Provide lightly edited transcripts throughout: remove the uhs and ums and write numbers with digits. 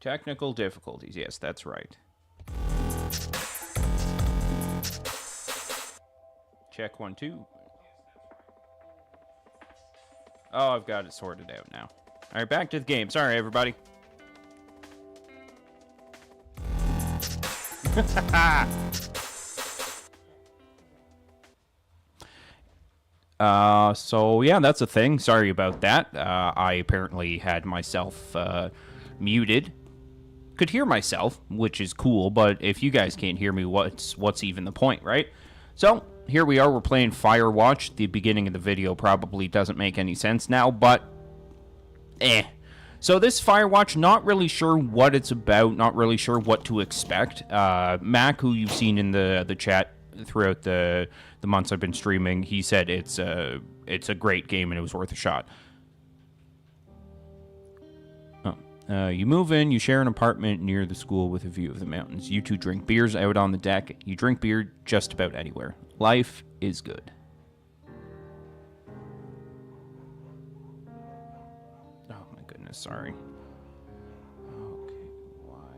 Technical difficulties. Yes, that's right. Check 1, 2. Oh, I've got it sorted out now. All right, back to the game. Sorry, everybody. So yeah, that's a thing. Sorry about that. I apparently had myself muted. Could hear myself, which is cool, but if you guys can't hear me, what's even the point, right? So here we are. We're playing FireWatch. The beginning of the video probably doesn't make any sense now, but So this FireWatch, not really sure what it's about, not really sure what to expect. Mac, who you've seen in the chat throughout the months I've been streaming, he said it's a great game and it was worth a shot. You move in, you share an apartment near the school with a view of the mountains. You two drink beers out on the deck. You drink beer just about anywhere. Life is good. Sorry. Okay, why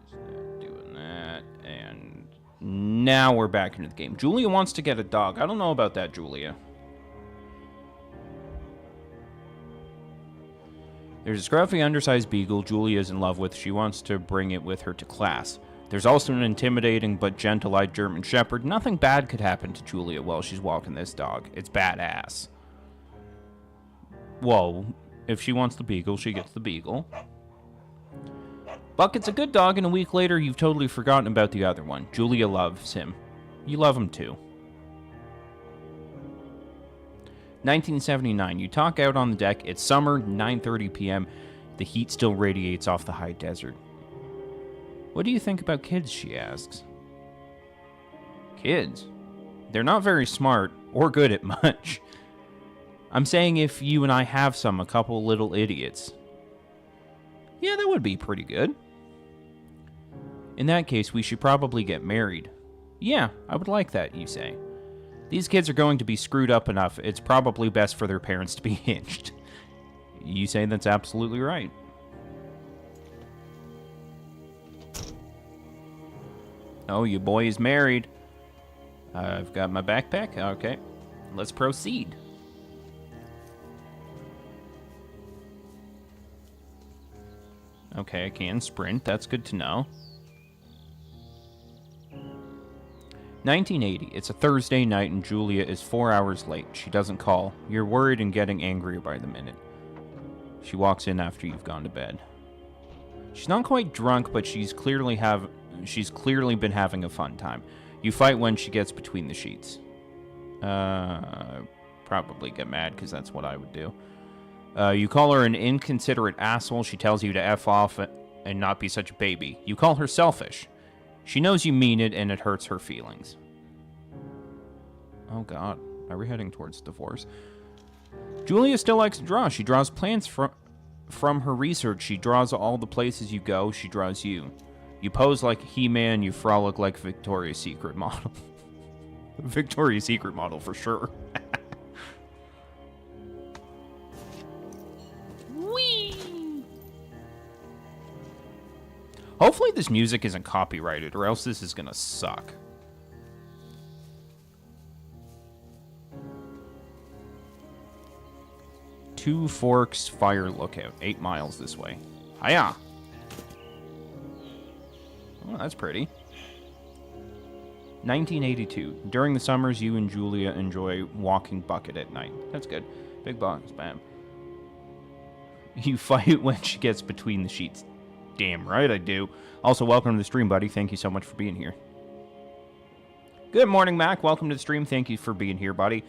is that doing that? And now we're back into the game. Julia wants to get a dog. I don't know about that, Julia. There's a scruffy, undersized beagle Julia is in love with. She wants to bring it with her to class. There's also an intimidating but gentle-eyed German shepherd. Nothing bad could happen to Julia while she's walking this dog. It's badass. Whoa. If she wants the beagle, she gets the beagle. Bucket's a good dog, and a week later, you've totally forgotten about the other one. Julia loves him. You love him, too. 1979. You talk out on the deck. It's summer, 9:30 p.m. The heat still radiates off the high desert. What do you think about kids, she asks. Kids? They're not very smart or good at much. I'm saying if you and I have a couple little idiots. Yeah, that would be pretty good. In that case, we should probably get married. Yeah, I would like that, you say. These kids are going to be screwed up enough. It's probably best for their parents to be hitched. You say that's absolutely right. Oh, your boy is married. I've got my backpack. Okay, let's proceed. Okay, I can sprint. That's good to know. 1980. It's a Thursday night and Julia is 4 hours late. She doesn't call. You're worried and getting angrier by the minute. She walks in after you've gone to bed. She's not quite drunk, but she's clearly been having a fun time. You fight when she gets between the sheets. Probably get mad because that's what I would do. You call her an inconsiderate asshole. She tells you to F off and not be such a baby. You call her selfish. She knows you mean it, and it hurts her feelings. Oh, God. Are we heading towards divorce? Julia still likes to draw. She draws plants from her research. She draws all the places you go. She draws you. You pose like He-Man. You frolic like Victoria's Secret model. Victoria's Secret model, for sure. Hopefully this music isn't copyrighted, or else this is gonna suck. Two Forks Fire Lookout, 8 miles this way. Hiya! Oh, that's pretty. 1982. During the summers, you and Julia enjoy walking Bucket at night. That's good. Big box, bam. You fight when she gets between the sheets. Damn right I do. Also, welcome to the stream, buddy. Thank you so much for being here. Good morning, Mac. Welcome to the stream. Thank you for being here, buddy.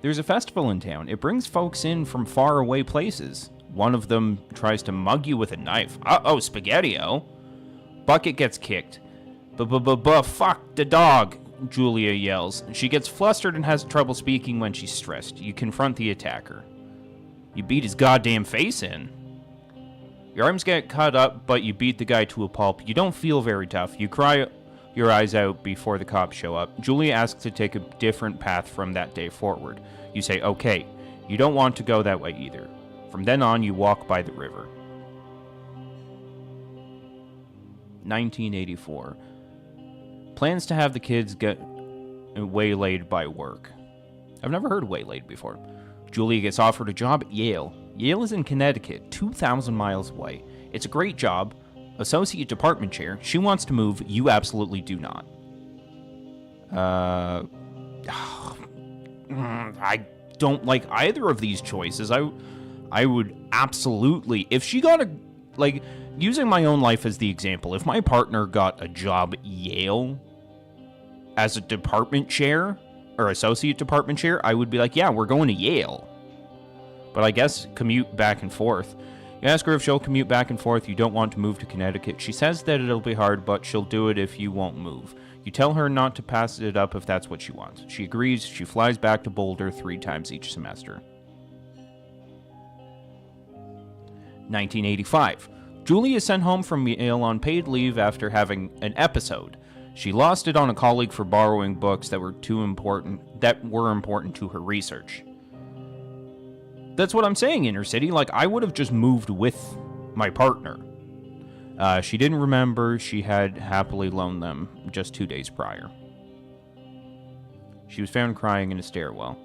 There's a festival in town. It brings folks in from far away places. One of them tries to mug you with a knife. Uh-oh, Spaghetti-O. Bucket gets kicked. Fuck the dog, Julia yells. She gets flustered and has trouble speaking when she's stressed. You confront the attacker. You beat his goddamn face in. Your arms get cut up, but you beat the guy to a pulp. You don't feel very tough. You cry your eyes out before the cops show up. Julia asks to take a different path from that day forward. You say, okay. You don't want to go that way either. From then on, you walk by the river. 1984. Plans to have the kids get waylaid by work. I've never heard of waylaid before. Julia gets offered a job at Yale. Yale is in Connecticut, 2,000 miles away. It's a great job. Associate department chair. She wants to move. You absolutely do not. I don't like either of these choices. I would absolutely, if she got using my own life as the example, if my partner got a job at Yale as a department chair or associate department chair, I would be like, yeah, we're going to Yale. But I guess commute back and forth. You ask her if she'll commute back and forth. You don't want to move to Connecticut. She says that it'll be hard, but she'll do it if you won't move. You tell her not to pass it up if that's what she wants. She agrees. She flies back to Boulder 3 times each semester. 1985. Julie is sent home from Yale on paid leave after having an episode. She lost it on a colleague for borrowing books that were important to her research. That's what I'm saying, Inner City. I would have just moved with my partner. She didn't remember she had happily loaned them just 2 days prior. She was found crying in a stairwell.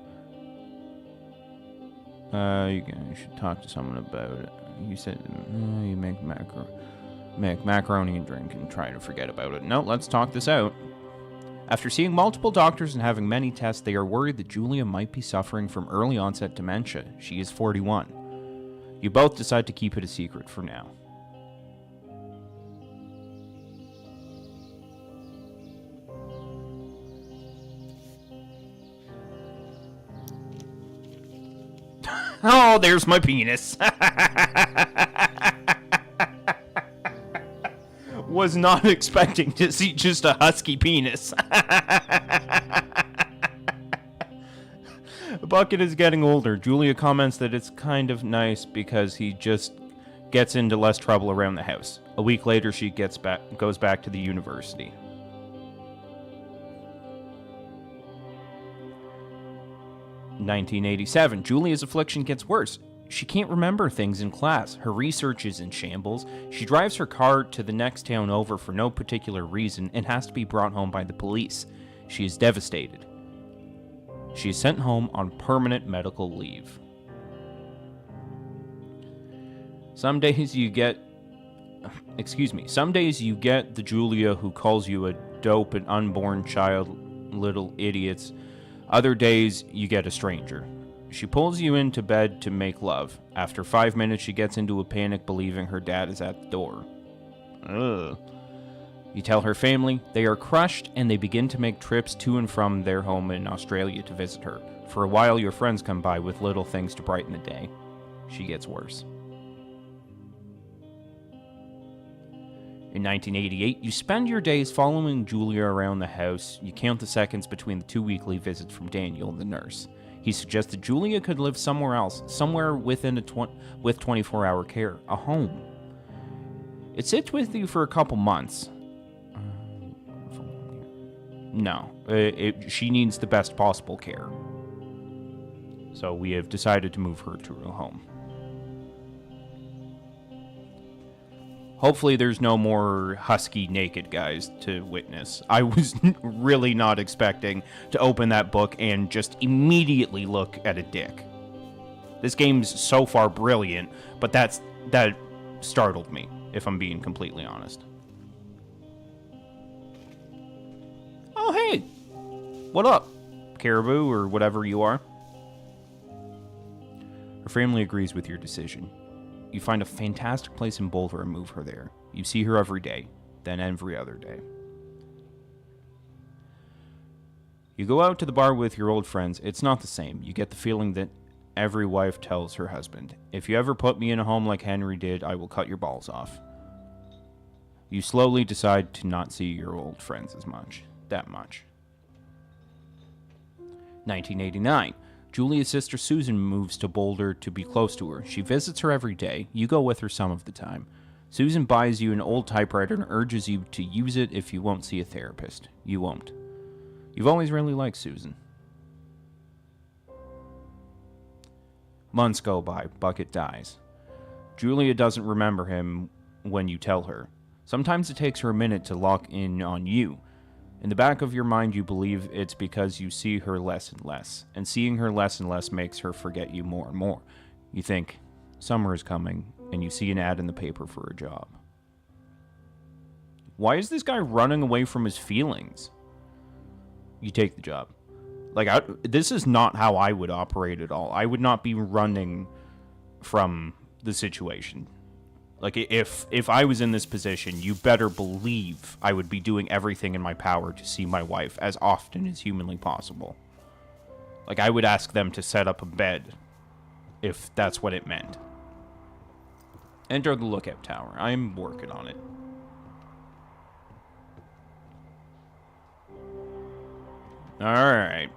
You should talk to someone about it. You said you make macaroni and drink and try to forget about it. No, let's talk this out. After seeing multiple doctors and having many tests, they are worried that Julia might be suffering from early onset dementia. She is 41. You both decide to keep it a secret for now. Oh, there's my penis. Was not expecting to see just a husky penis. Bucket is getting older. Julia comments that it's kind of nice because he just gets into less trouble around the house. A week later, she goes back to the university. In 1987, Julia's affliction gets worse. She can't remember things in class. Her research is in shambles. She drives her car to the next town over for no particular reason and has to be brought home by the police. She is devastated. She is sent home on permanent medical leave. Some days you get the Julia who calls you a dope and unborn child, little idiots. Other days you get a stranger. She pulls you into bed to make love. After 5 minutes, she gets into a panic, believing her dad is at the door. Ugh. You tell her family. They are crushed, and they begin to make trips to and from their home in Australia to visit her. For a while, your friends come by with little things to brighten the day. She gets worse. In 1988, you spend your days following Julia around the house. You count the seconds between the 2 weekly visits from Daniel, the nurse. He suggested Julia could live somewhere else, somewhere within with 24-hour care, a home. It sits with you for a couple months. No, she needs the best possible care. So we have decided to move her to a home. Hopefully there's no more husky naked guys to witness. I was really not expecting to open that book and just immediately look at a dick. This game's so far brilliant, but that startled me, if I'm being completely honest. Oh, hey! What up, Caribou, or whatever you are? Her family agrees with your decision. You find a fantastic place in Boulder and move her there. You see her every day, then every other day. You go out to the bar with your old friends. It's not the same. You get the feeling that every wife tells her husband, if you ever put me in a home like Henry did, I will cut your balls off. You slowly decide to not see your old friends that much. 1989. Julia's sister Susan moves to Boulder to be close to her. She visits her every day. You go with her some of the time. Susan buys you an old typewriter and urges you to use it if you won't see a therapist. You won't. You've always really liked Susan. Months go by. Bucket dies. Julia doesn't remember him when you tell her. Sometimes it takes her a minute to lock in on you. In the back of your mind, you believe it's because you see her less and less, and seeing her less and less makes her forget you more and more. You think, summer is coming, and you see an ad in the paper for a job. Why is this guy running away from his feelings? You take the job. This is not how I would operate at all. I would not be running from the situation. Like, if I was in this position, you better believe I would be doing everything in my power to see my wife as often as humanly possible. Like, I would ask them to set up a bed, if that's what it meant. Enter the lookout tower. I'm working on it. Alright.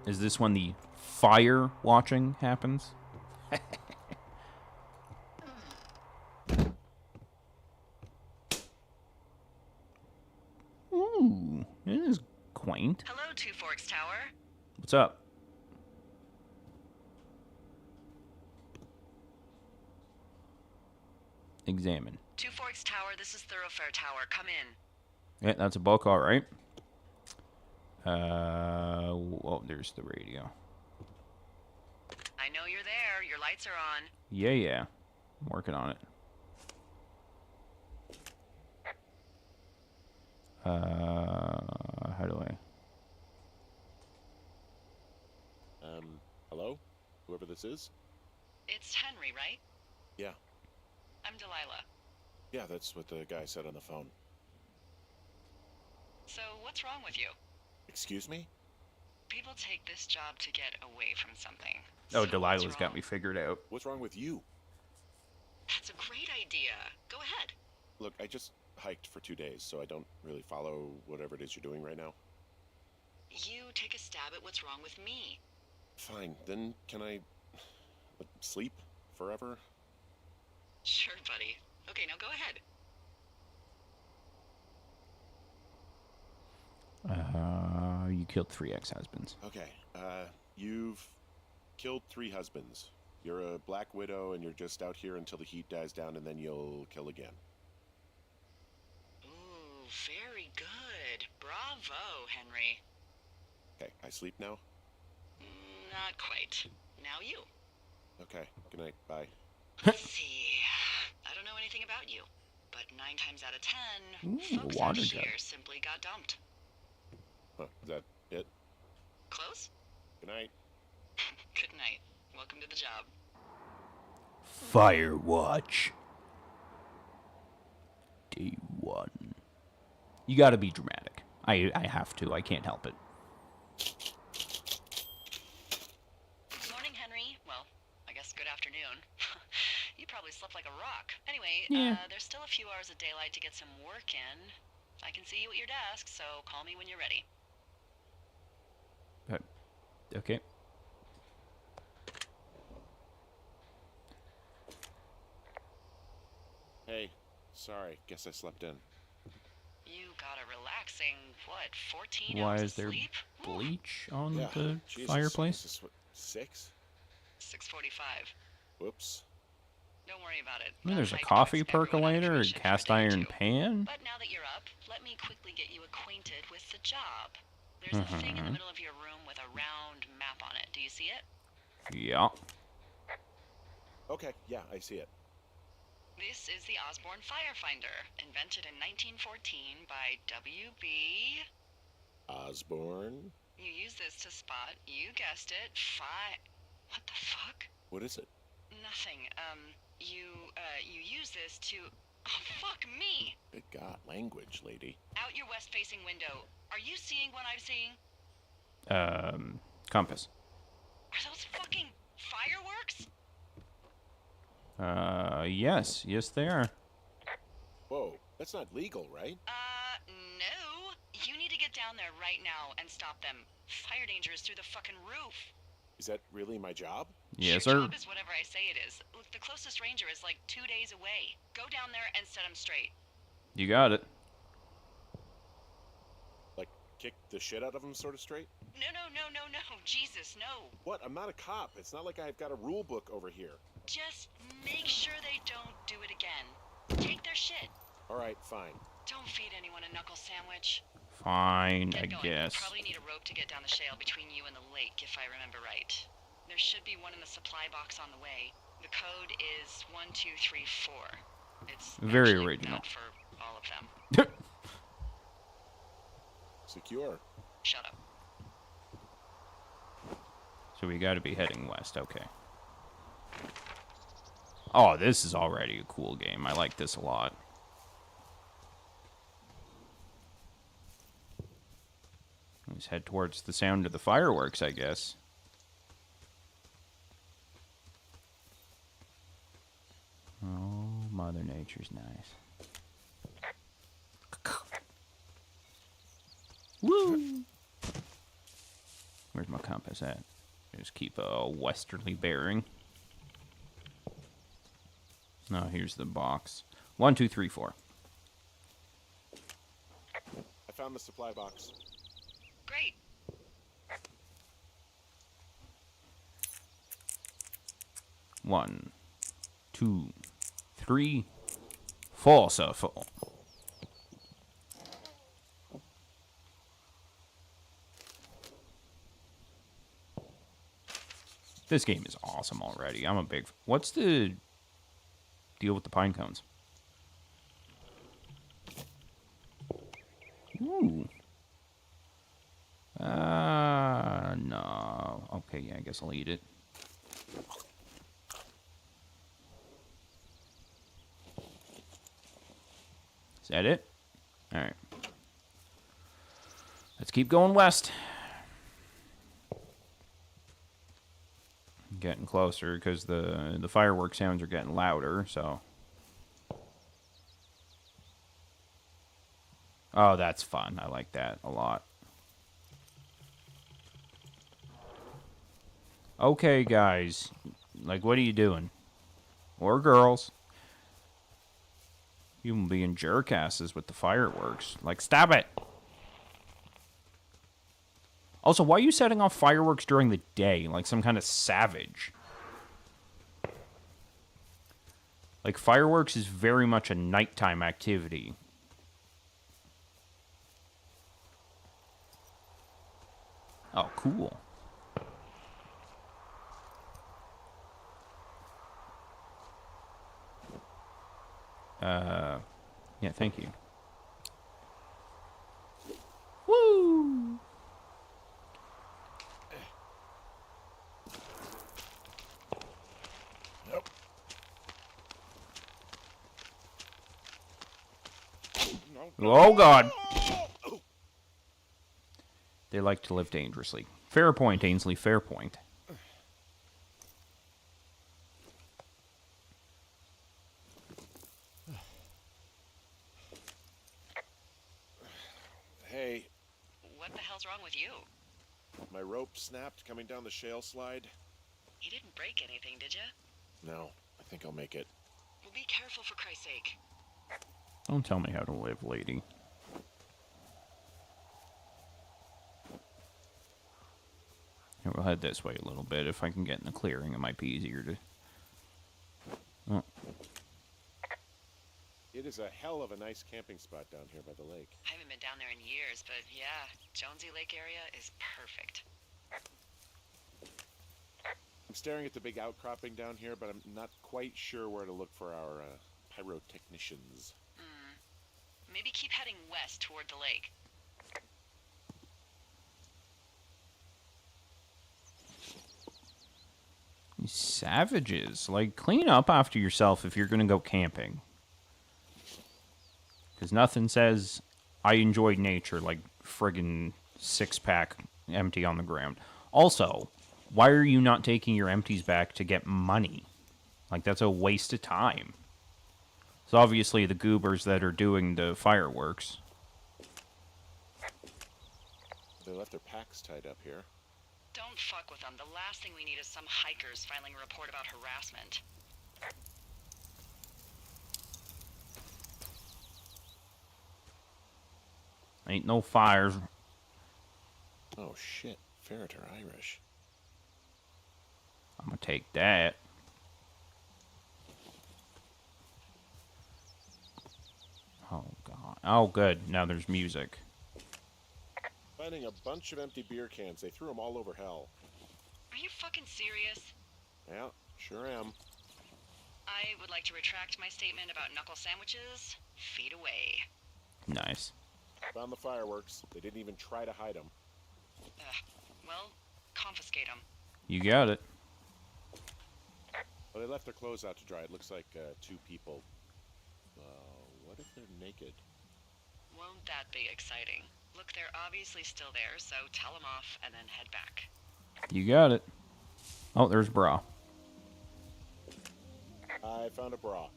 Is this when the fire watching happens? Ooh, it is quaint. Hello, Two Forks Tower. What's up? Examine. Two Forks Tower, this is Thoroughfare Tower. Come in. Yeah, that's a book, all right. Oh, there's the radio. I know you're there. Your lights are on. Yeah. I'm working on it. How do I? Hello? Whoever this is? It's Henry, right? Yeah. I'm Delilah. Yeah, that's what the guy said on the phone. So, what's wrong with you? Excuse me? People take this job to get away from something. Oh, So Delilah's what's got wrong? me figured out. What's wrong with you? That's a great idea. Go ahead. Look, I just hiked for 2 days, so I don't really follow whatever it is you're doing right now. You take a stab at what's wrong with me. Fine, then can I sleep forever? Sure, buddy. Okay, now go ahead. You killed 3 ex-husbands. Okay, you've killed 3 husbands. You're a black widow and you're just out here until the heat dies down and then you'll kill again. Ooh, very good. Bravo, Henry. Okay, I sleep now? Not quite. Now you. Okay, good night, bye. Let's see. I don't know anything about you, but 9 times out of 10, Ooh, folks water out jug. here simply got dumped. Huh, is that it? Close? Good night. Good night. Welcome to the job. FireWatch. Day 1. You gotta be dramatic. I have to. I can't help it. Morning, Henry. Well, I guess good afternoon. You probably slept like a rock. Anyway, Yeah. there's still a few hours of daylight to get some work in. I can see you at your desk, so call me when you're ready. Okay. Hey, sorry, guess I slept in. You got a relaxing, 14 Why hours is of there sleep? Ooh, bleach on Yeah, the Jesus, fireplace? This is what, 6? 6:45. Whoops. Don't worry about it. I mean, there's a High coffee speeds, everyone on percolator, a cruise ships are cast day iron 2. pan. But now that you're up, let me quickly get you acquainted with the job. There's a thing in the middle of your room with a round map on it. Do you see it? Yeah. Okay, yeah, I see it. This is the Osborne Firefinder, invented in 1914 by W.B. Osborne? You use this to spot, you guessed it, What the fuck? What is it? Nothing. You use this to... Oh, fuck me! Good God, language, lady. Out your west-facing window. Are you seeing what I'm seeing? Compass. Are those fucking fireworks? Yes. Yes, they are. Whoa, that's not legal, right? No. You need to get down there right now and stop them. Fire danger is through the fucking roof. Is that really my job? Yes, Your sir. job is whatever I say it is. Look, the closest ranger is like 2 days away. Go down there and set him straight. You got it. Like, kick the shit out of him sort of straight? No. Jesus, no. What? I'm not a cop. It's not like I've got a rule book over here. Just make sure they don't do it again. Take their shit. All right, fine. Don't feed anyone a knuckle sandwich. Fine, I Get going. guess. Probably need a rope to get down the shale between you and the lake, if I remember right. There should be one in the supply box on the way. The code is 1234. It's Very actually original. that for all of them. Secure. Shut up. So we got to be heading west. Okay. Oh, this is already a cool game. I like this a lot. Let's head towards the sound of the fireworks, I guess. Oh, Mother Nature's nice. Woo! Where's my compass at? Just keep a westerly bearing. No, here's the box. 1, 2, 3, 4. I found the supply box. Great. 1, 2, 3, 4, sir. 4. This game is awesome already. I'm a big... What's the deal with the pine cones? Ooh. No. Okay, yeah, I guess I'll eat it. Is that it? Alright. Let's keep going west. Getting closer because the firework sounds are getting louder, so... Oh, that's fun. I like that a lot. Okay, guys. Like, what are you doing? Or girls. You can being jerkasses with the fireworks. Like, stop it! Also, why are you setting off fireworks during the day? Like some kind of savage. Like, fireworks is very much a nighttime activity. Oh, cool. Yeah, thank you. Woo! Nope. No. Oh, God. They like to live dangerously. Fair point, Ainsley, fair point. Hey, What the hell's wrong with you? my rope snapped coming down the shale slide. You didn't break anything, did you? No, I think I'll make it. Well, be careful for Christ's sake. Don't tell me how to live, lady. Here, we'll head this way a little bit. If I can get in the clearing, it might be easier to... Oh. It is a hell of a nice camping spot down here by the lake. I haven't been down there in years, but yeah, Jonesy Lake area is perfect. I'm staring at the big outcropping down here, but I'm not quite sure where to look for our pyrotechnicians. Maybe keep heading west toward the lake. These savages. Like, clean up after yourself if you're going to go camping. Because nothing says I enjoy nature like friggin' six-pack empty on the ground. Also, why are you not taking your empties back to get money? Like, that's a waste of time. It's obviously the goobers that are doing the fireworks. They left their packs tied up here. Don't fuck with them. The last thing we need is some hikers filing a report about harassment. Ain't no fires. Oh shit, ferret are Irish. I'm gonna take that. Oh, good. Now there's music. Finding a bunch of empty beer cans. They threw them all over hell. Are you fucking serious? Yeah, sure am. I would like to retract my statement about knuckle sandwiches. Feet away. Nice. Found the fireworks. They didn't even try to hide them. Well, confiscate them. You got it. Well, they left their clothes out to dry. It looks like 2 people. What if they're naked? Won't that be exciting? Look, they're obviously still there, so tell them off and then head back. You got it. Oh, there's bra. I found a bra.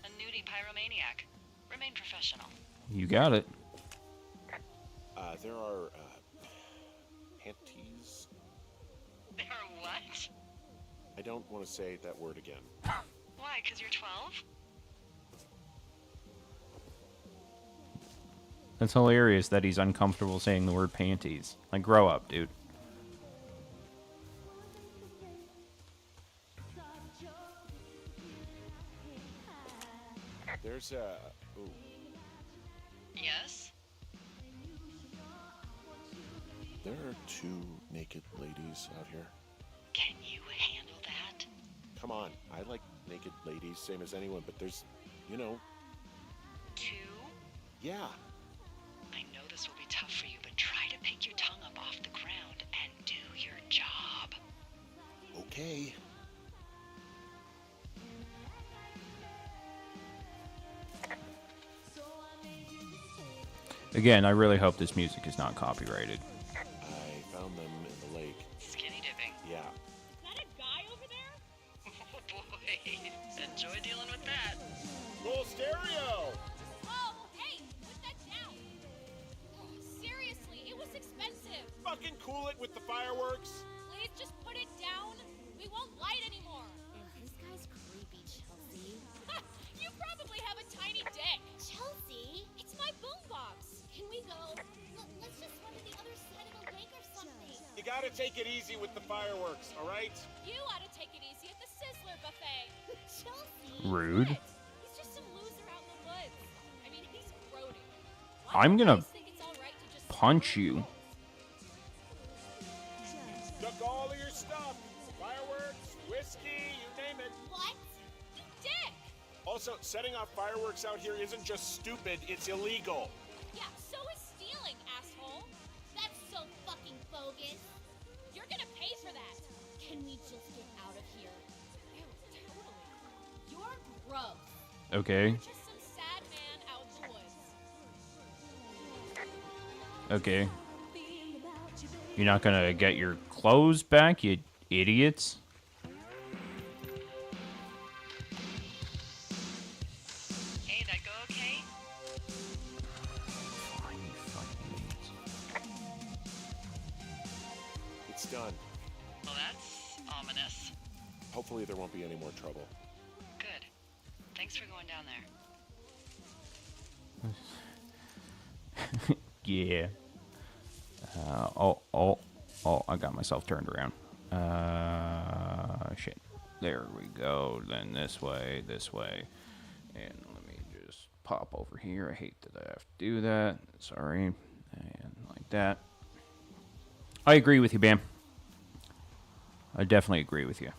A nudie pyromaniac. Remain professional. You got it. There are panties. There are what? I don't want to say that word again. Why, because you're 12? That's hilarious that he's uncomfortable saying the word panties. Like, grow up, dude. There's ooh. Yes? There are 2 naked ladies out here. Can you handle that? Come on, I like naked ladies, same as anyone, but there's, 2? Yeah. I know this will be tough for you, but try to pick your tongue up off the ground and do your job. Okay. Again, I really hope this music is not copyrighted. I found them in the lake. Skinny dipping. Yeah. Is that a guy over there? Oh boy. Enjoy dealing with that. Roll stereo! Oh, hey, put that down. Oh, seriously, it was expensive. Fucking cool it with the fireworks. Please just put it down. We won't light anymore. This guy's creepy, Chelsea. You probably have a tiny dick. Chelsea? It's my boombox. Can we go? Let's just run to the other side of the lake or something. You gotta take it easy with the fireworks, alright? You ought to take it easy at the Sizzler buffet. Chelsea? Rude. He's just some loser out in the woods. I mean, he's grody. I'm gonna Think it's all right to just punch you. Took all of your stuff. Fireworks, whiskey, you name it. What? You dick! Also, setting off fireworks out here isn't just stupid, it's illegal. Yeah, so is stealing, asshole. That's so fucking bogus. You're gonna pay for that. Can we just get out of here? Ew, totally. You're gross. Okay. Just some sad man out in the woods. Okay. You're not gonna get your clothes back, you idiots? Hey, that go okay? Fine, you fucking idiots. It's done. Well, that's ominous. Hopefully there won't be any more trouble. Good. Thanks for going down there. Yeah. Oh, I got myself turned around. Shit. There we go. Then this way. And let me just pop over here. I hate that I have to do that. Sorry. And like that. I agree with you, Bam. I definitely agree with you.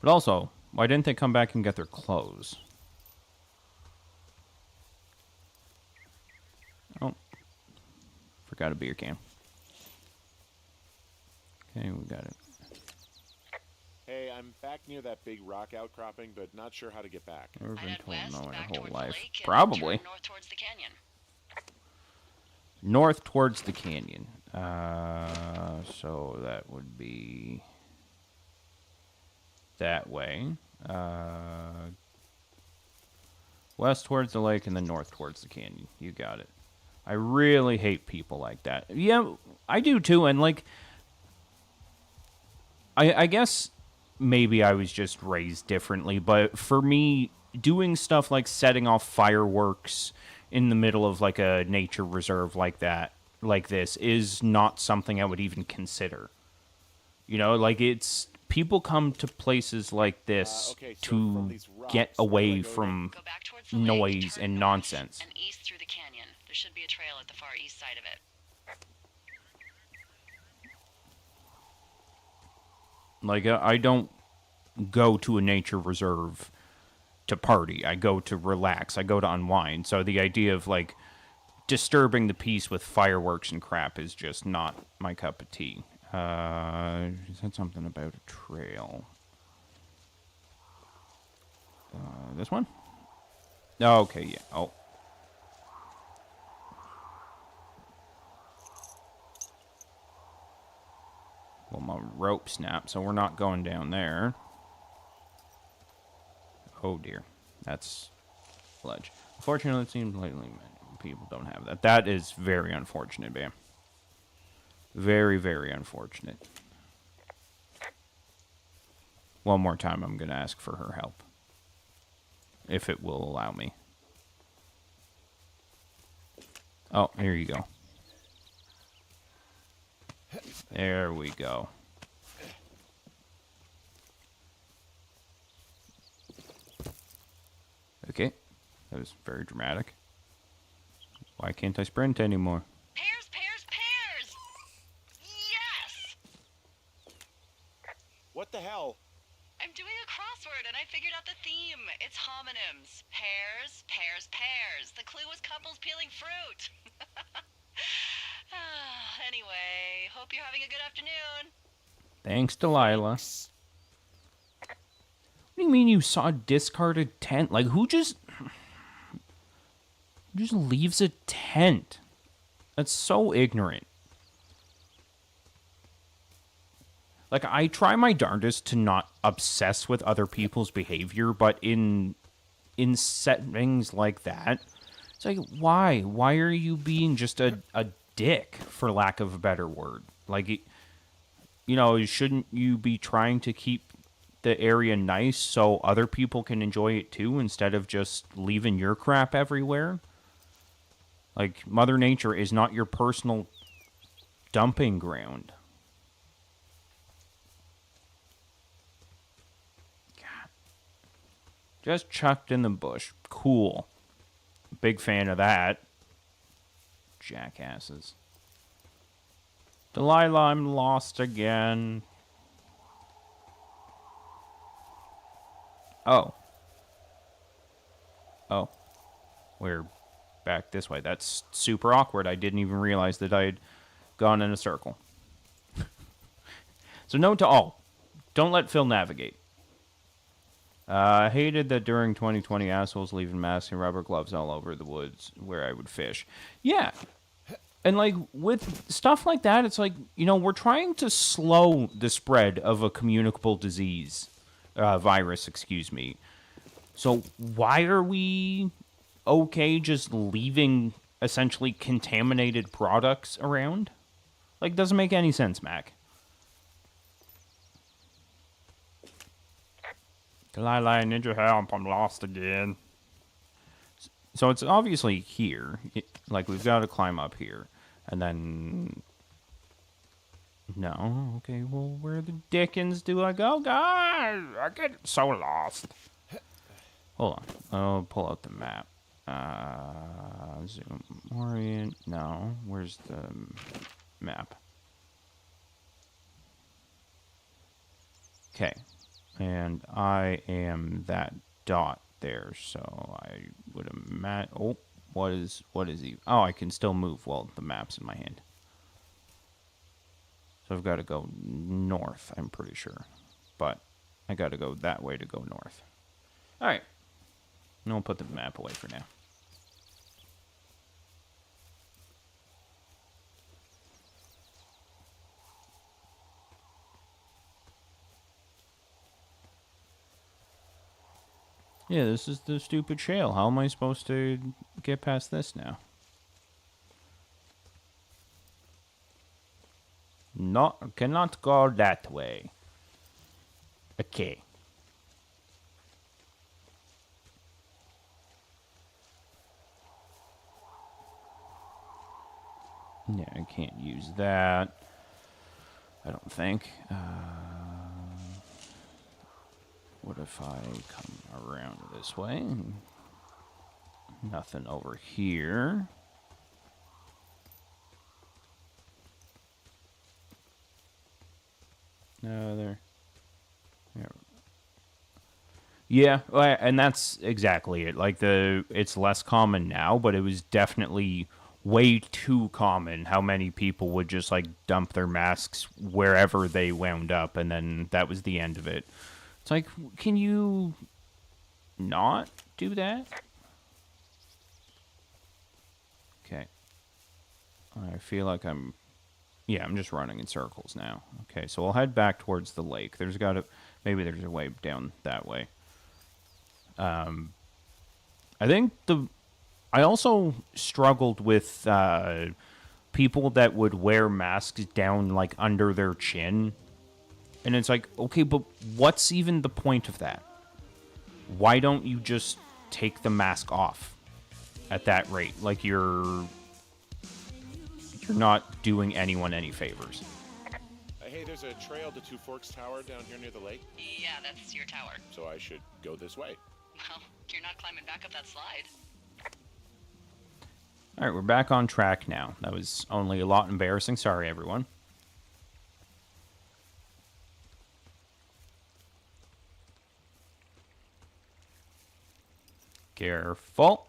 But also, why didn't they come back and get their clothes? Oh. Forgot a beer can. Okay, we got it. Hey, I'm back near that big rock outcropping, but not sure how to get back. Never I'd been head told west, no in back our whole towards life. the lake, and Probably. turn north towards the canyon. North towards the canyon. So that would be that way. West towards the lake and then north towards the canyon. You got it. I really hate people like that. Yeah, I do too. And like, I guess maybe I was just raised differently, but for me, doing stuff like setting off fireworks in the middle of like a nature reserve like that, like this, is not something I would even consider. You know, like it's people come to places like this Okay, so to from these rocks, get where do I away go from Go back towards the lake, noise turn and north, nonsense. and east through the canyon. There should be a trail at the far east side of it. Like, I don't go to a nature reserve to party. I go to relax. I go to unwind. So the idea of, like, disturbing the peace with fireworks and crap is just not my cup of tea. She said something about a trail. This one? Oh, okay, yeah. Oh. Well, my rope snapped, so we're not going down there. Oh, dear. That's ledge. Unfortunately, it seems lately many people don't have that. That is very unfortunate, Bam. Very, very unfortunate. One more time, I'm going to ask for her help. If it will allow me. Oh, here you go. There we go. Okay. That was very dramatic. Why can't I sprint anymore? Pears, pears, pears! Yes! What the hell? I'm doing a crossword and I figured out the theme. It's homonyms. Pears, pears, pears. The clue was couples peeling fruit. Anyway, hope you're having a good afternoon. Thanks, Delilah. What do you mean you saw a discarded tent? Like, who just leaves a tent? That's so ignorant. Like, I try my darndest to not obsess with other people's behavior, but in settings like that, it's like, why? Why are you being just a dick, for lack of a better word? Like, you know, shouldn't you be trying to keep the area nice so other people can enjoy it too, instead of just leaving your crap everywhere? Like, Mother Nature is not your personal dumping ground. God. Just chucked in the bush. Cool. Big fan of that. Jackasses. Delilah, I'm lost again. Oh. Oh. We're back this way. That's super awkward. I didn't even realize that I had gone in a circle. So note to all. Don't let Phil navigate. I hated that during 2020 assholes leaving masks and rubber gloves all over the woods where I would fish. Yeah. And, like, with stuff like that, it's like, you know, we're trying to slow the spread of a communicable disease. Virus, excuse me. So why are we okay just leaving essentially contaminated products around? Like, doesn't make any sense, Mac. Delilah, I need your help. I'm lost again. So it's obviously here. Like, we've got to climb up here. And then... No. Okay, well, where the dickens do I go, guys? I get so lost. Hold on. I'll pull out the map. Zoom. Orient. No. Where's the map? Okay. And I am that dot there, so I would imagine... Oh, what is he? Oh, I can still move. Well, the map's in my hand. So I've got to go north, I'm pretty sure. But I got to go that way to go north. All right. And I'll put the map away for now. Yeah, this is the stupid shale. How am I supposed to get past this now? Not, cannot go that way. Okay. Yeah, I can't use that. I don't think. What if I come around this way? Nothing over here. No, there. Yeah, and that's exactly it. Like it's less common now, but it was definitely way too common how many people would just like dump their masks wherever they wound up, and then that was the end of it. It's like, can you not do that? Okay. I feel like I'm just running in circles now. Okay, so I'll head back towards the lake. Maybe there's a way down that way. I think I also struggled with people that would wear masks down like under their chin. And it's like, okay, but what's even the point of that? Why don't you just take the mask off at that rate? Like you're not doing anyone any favors. Hey, there's a trail to Two Forks Tower down here near the lake. Yeah, that's your tower. So I should go this way. Well, you're not climbing back up that slide. All right, we're back on track now. That was only a lot embarrassing. Sorry, everyone. Careful.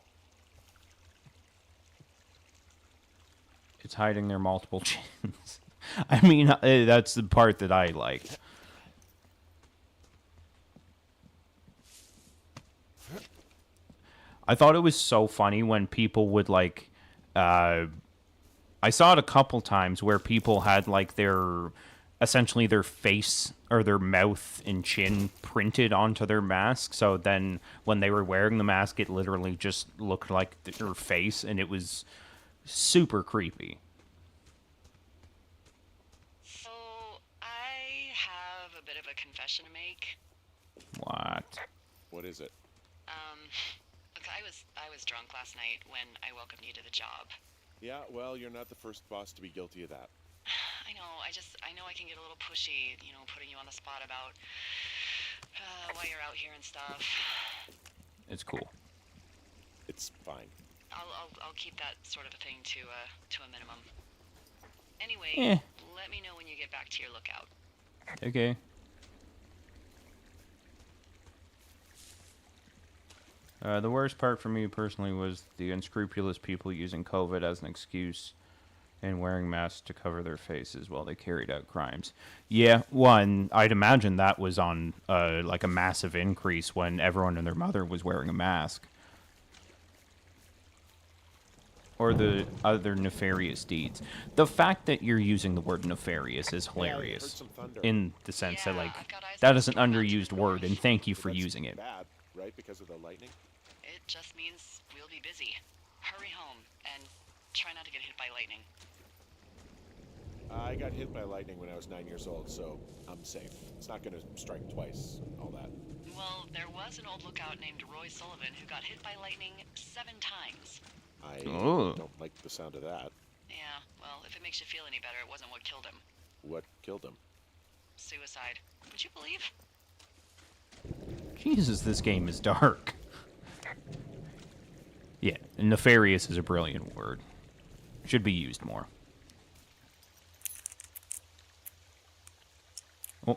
It's hiding their multiple chins. I mean, that's the part that I like. I thought it was so funny when people would like, I saw it a couple times where people had like essentially their face or their mouth and chin printed onto their mask. So then when they were wearing the mask, it literally just looked like their face, and it was super creepy. So, I have a bit of a confession to make. What? What is it? Look, I was drunk last night when I welcomed you to the job. Yeah, well, you're not the first boss to be guilty of that. I know, I know I can get a little pushy, putting you on the spot about why you're out here and stuff. It's cool. It's fine. I'll keep that sort of a thing to a minimum. Anyway, let me know when you get back to your lookout. Okay. The worst part for me personally was the unscrupulous people using COVID as an excuse and wearing masks to cover their faces while they carried out crimes. Yeah, one, I'd imagine that was on like a massive increase when everyone and their mother was wearing a mask. Or the other nefarious deeds. The fact that you're using the word nefarious is hilarious. In the sense that, like, that is an underused word, and thank you for using it. Bad, right? Because of the lightning? It just means we'll be busy. Hurry home, and try not to get hit by lightning. I got hit by lightning when I was 9 years old, so I'm safe. It's not gonna strike twice, all that. Well, there was an old lookout named Roy Sullivan who got hit by lightning 7 times. I don't like the sound of that. Yeah, well, if it makes you feel any better, it wasn't what killed him. What killed him? Suicide. Would you believe? Jesus, this game is dark. Yeah, nefarious is a brilliant word. Should be used more. Oh.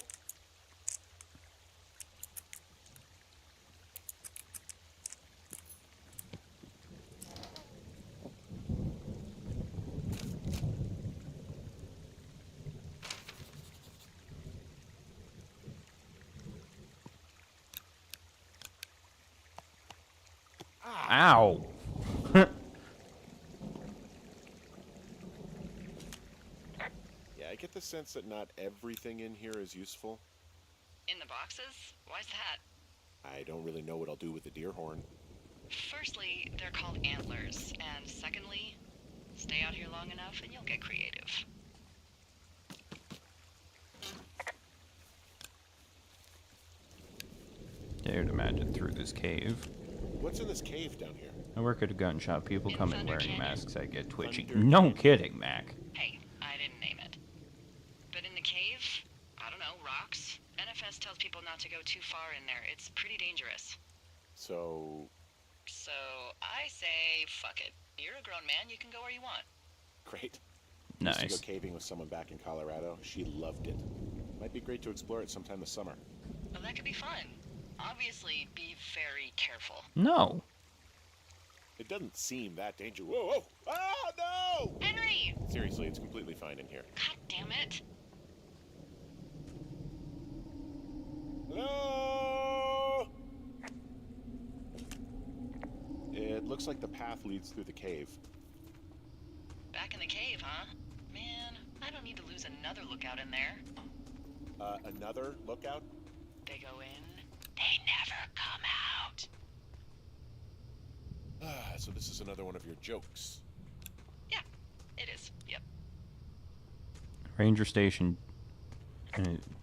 Ow. Yeah, I get the sense that not everything in here is useful. In the boxes? Why's that? I don't really know what I'll do with the deer horn. Firstly, they're called antlers, and secondly, stay out here long enough and you'll get creative. Dared imagine through this cave. What's in this cave down here? I work at a gun shop. People In come in Thunder wearing Canyon. masks. I get twitchy. Thunder No Canyon. kidding, Mac. Hey, I didn't name it. But in the cave, I don't know, rocks. NFS tells people not to go too too far in there. It's pretty dangerous. So, So I say, fuck it. You're a grown man. You can go where you want. great. Used to go Nice. caving with someone back in Colorado. She loved it. Might be great to explore it sometime this summer. Well, that could be fun. Obviously, be very careful. No. It doesn't seem that dangerous. Whoa, whoa! Ah, no! Henry! Seriously, it's completely fine in here. God damn it. Hello? It looks like the path leads through the cave. Back in the cave, huh? Man, I don't need to lose another lookout in there. Another lookout? They go in, they never come out. Ah, so this is another one of your jokes. Yeah, it is. Yep. Ranger station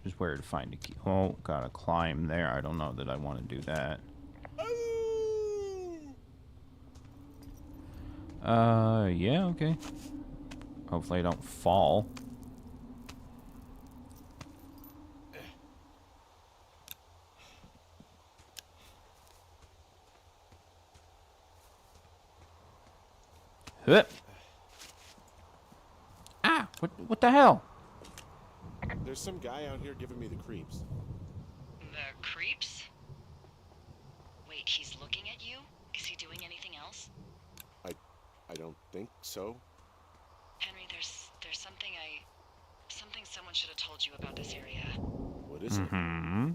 is where to find a key. Oh, gotta climb there. I don't know that I want to do that. Yeah, okay. Hopefully I don't fall. Hup. Ah, what the hell? There's some guy out here giving me the creeps. The creeps? Wait, he's looking at you? Is he doing anything else? I don't think so. Henry, there's something someone should have told you about this area. What is it? Mm-hmm.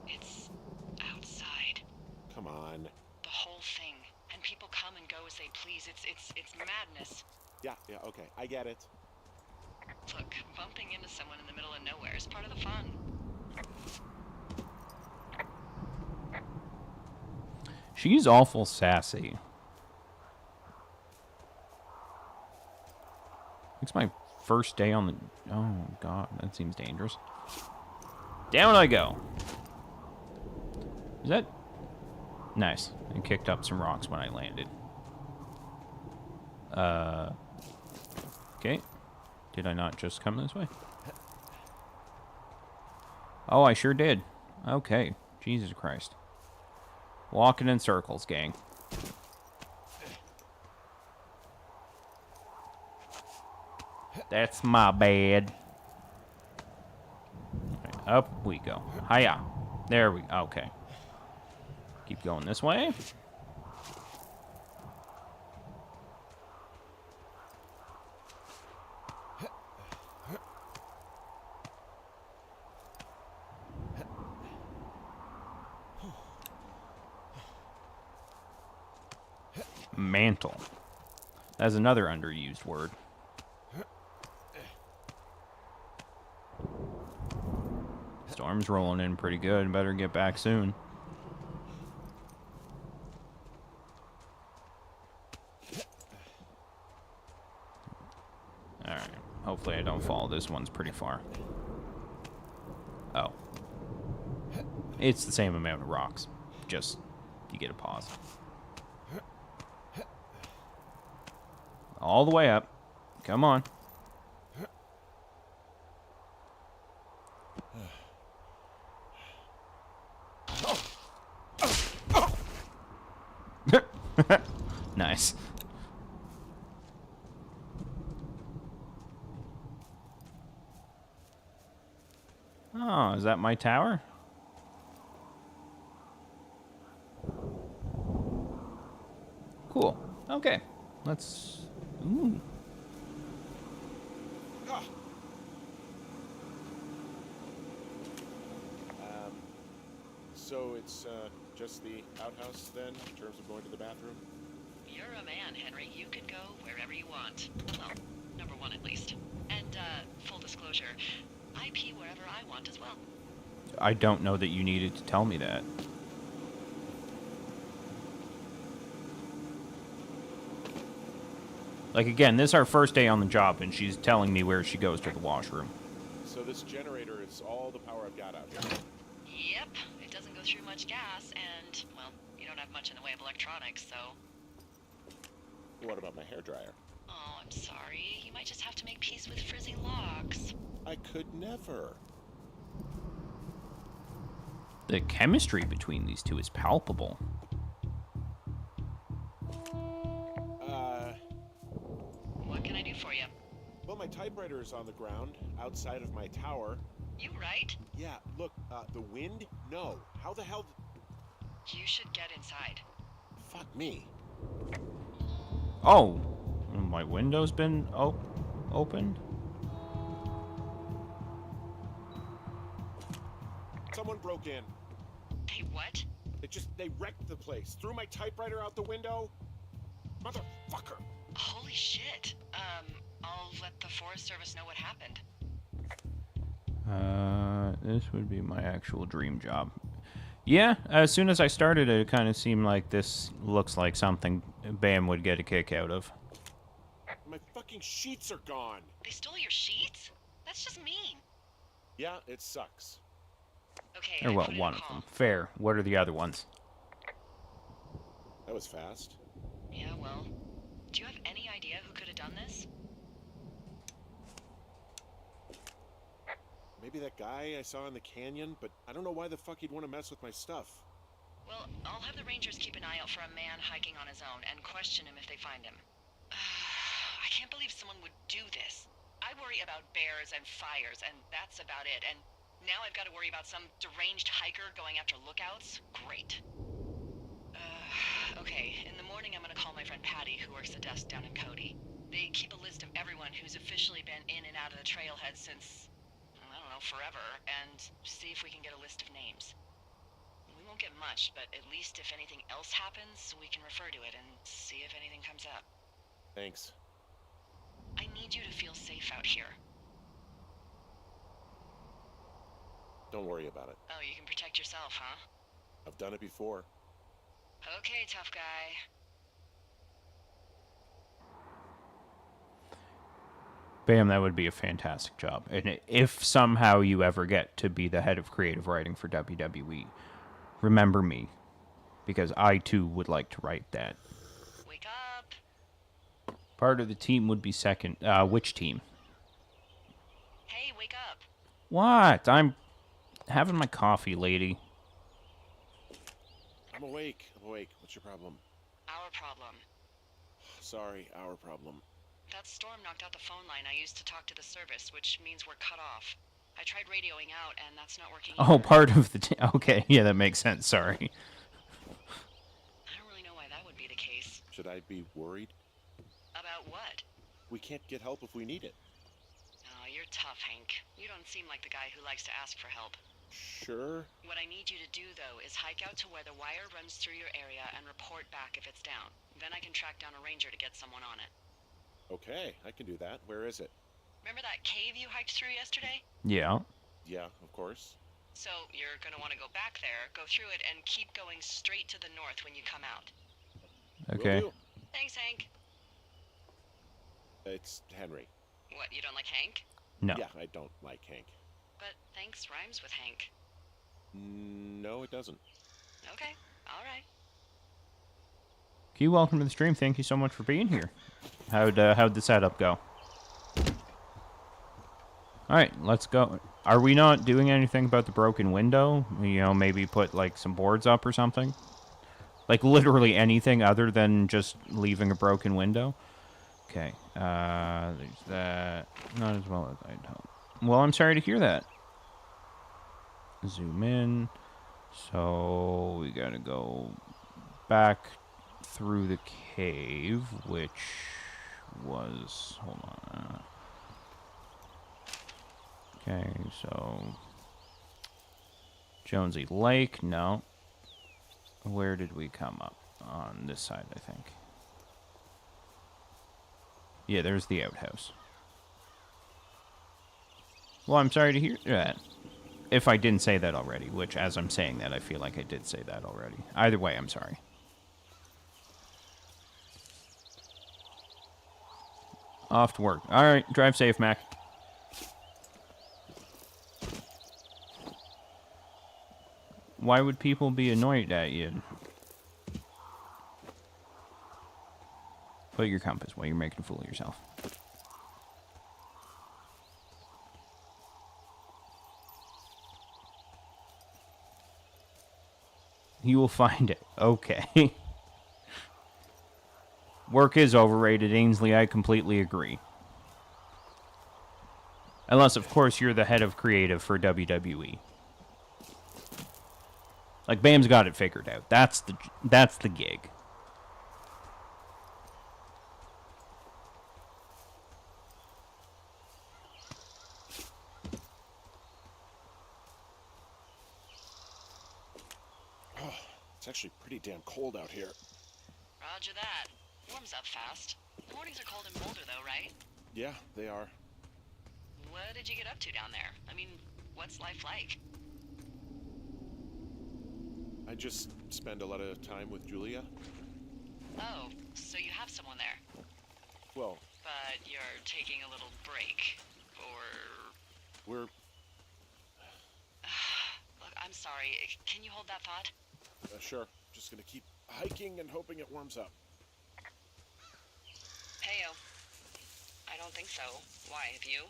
It's outside. Come on. The whole thing. And people come and go as they please. It's madness. Yeah, okay. I get it. Look, bumping into someone in the middle of nowhere is part of the fun. She's awful sassy. It's my first day on the... Oh, God. That seems dangerous. Down I go. Is that... Nice. I kicked up some rocks when I landed. Okay. Did I not just come this way? Oh, I sure did. Okay. Jesus Christ. Walking in circles, gang. That's my bad. Right, up we go. Hiya. There we... Okay. Keep going this way. Mantle. That's another underused word. Storm's rolling in pretty good. Better get back soon. Alright. Hopefully I don't fall. This one's pretty far. Oh. It's the same amount of rocks. Just, you get a pause. All the way up. Come on. Nice. Oh, is that my tower? Cool. Okay. Let's... Ooh. So it's just the outhouse then, in terms of going to the bathroom? You're a man, Henry. You can go wherever you want. Well, number one at least. And, full disclosure, I pee wherever I want as well. I don't know that you needed to tell me that. Like, again, this is our first day on the job, and she's telling me where she goes to the washroom. So this generator is all the power I've got out here. Yep. It doesn't go through much gas, and, well, you don't have much in the way of electronics, so... What about my hairdryer? Oh, I'm sorry. You might just have to make peace with frizzy locks. I could never. The chemistry between these two is palpable. What can I do for you? Well, my typewriter is on the ground outside of my tower. You right? Yeah, look, the wind? No. How the hell? You should get inside. Fuck me. Oh, my window's been opened. Someone broke in. Hey, what? They wrecked the place. Threw my typewriter out the window. Motherfucker. Holy shit. I'll let the Forest Service know what happened. This would be my actual dream job. Yeah, as soon as I started it kind of seemed like this looks like something Bam would get a kick out of. My fucking sheets are gone. They stole your sheets? That's just mean. Yeah, it sucks. Okay, Or I well, put in one a of call. them. Fair. What are the other ones? That was fast. Yeah, well, do you have any idea who could have done this? Maybe that guy I saw in the canyon, but I don't know why the fuck he'd want to mess with my stuff. Well, I'll have the Rangers keep an eye out for a man hiking on his own and question him if they find him. I can't believe someone would do this. I worry about bears and fires, and that's about it. And now I've got to worry about some deranged hiker going after lookouts? Great. Okay, in the morning I'm gonna call my friend Patty, who works the desk down in Cody. They keep a list of everyone who's officially been in and out of the trailhead since, I don't know, forever, and see if we can get a list of names. We won't get much, but at least if anything else happens, we can refer to it and see if anything comes up. Thanks. I need you to feel safe out here. Don't worry about it. Oh, you can protect yourself, huh? I've done it before. Okay, tough guy. Bam, that would be a fantastic job. And if somehow you ever get to be the head of creative writing for WWE, remember me. Because I, too, would like to write that. Wake up. Part of the team would be second. Which team? Hey, wake up. What? I'm having my coffee, lady. I'm awake. What's your problem? Our problem. Sorry, our problem. That storm knocked out the phone line I used to talk to the service, which means we're cut off. I tried radioing out, and that's not working Oh, either. part of the team. Okay, yeah, that makes sense. Sorry. I don't really know why that would be the case. Should I be worried? About what? We can't get help if we need it. Oh, you're tough, Hank. You don't seem like the guy who likes to ask for help. Sure. What I need you to do, though, is hike out to where the wire runs through your area and report back if it's down. Then I can track down a ranger to get someone on it. Okay, I can do that. Where is it? Remember that cave you hiked through yesterday? Yeah. Yeah, of course. So you're going to want to go back there, go through it, and keep going straight to the north when you come out. Okay. Will do. Thanks, Hank. It's Henry. What, you don't like Hank? No. Yeah, I don't like Hank. But thanks rhymes with Hank. No, it doesn't. Okay, all right. Q, welcome to the stream. Thank you so much for being here. How'd the setup go? All right, let's go. Are we not doing anything about the broken window? You know, maybe put like some boards up or something? Like literally anything other than just leaving a broken window? Okay, there's that. Not as well as I'd hope. Well, I'm sorry to hear that. Zoom in. So we gotta go back through the cave, which was... Hold on. Okay, so... Jonesy Lake, no. Where did we come up? On this side, I think. Yeah, there's the outhouse. Well, I'm sorry to hear that. If I didn't say that already, which as I'm saying that, I feel like I did say that already. Either way, I'm sorry. Off to work. All right, drive safe, Mac. Why would people be annoyed at you? Put your compass while you're making a fool of yourself. You will find it. Okay. Work is overrated, Ainsley. I completely agree. Unless, of course, you're the head of creative for WWE. Like, Bam's got it figured out. That's the gig. It's actually pretty damn cold out here. Roger that. Warms up fast. Mornings are cold in Boulder, though, right? Yeah, they are. What did you get up to down there? I mean, what's life like? I just spend a lot of time with Julia. Oh, so you have someone there. Well, But you're taking a little break. Or... we're... Look, I'm sorry. Can you hold that thought? Sure. Just gonna keep hiking and hoping it warms up. Heyo. I don't think so. Why, have you?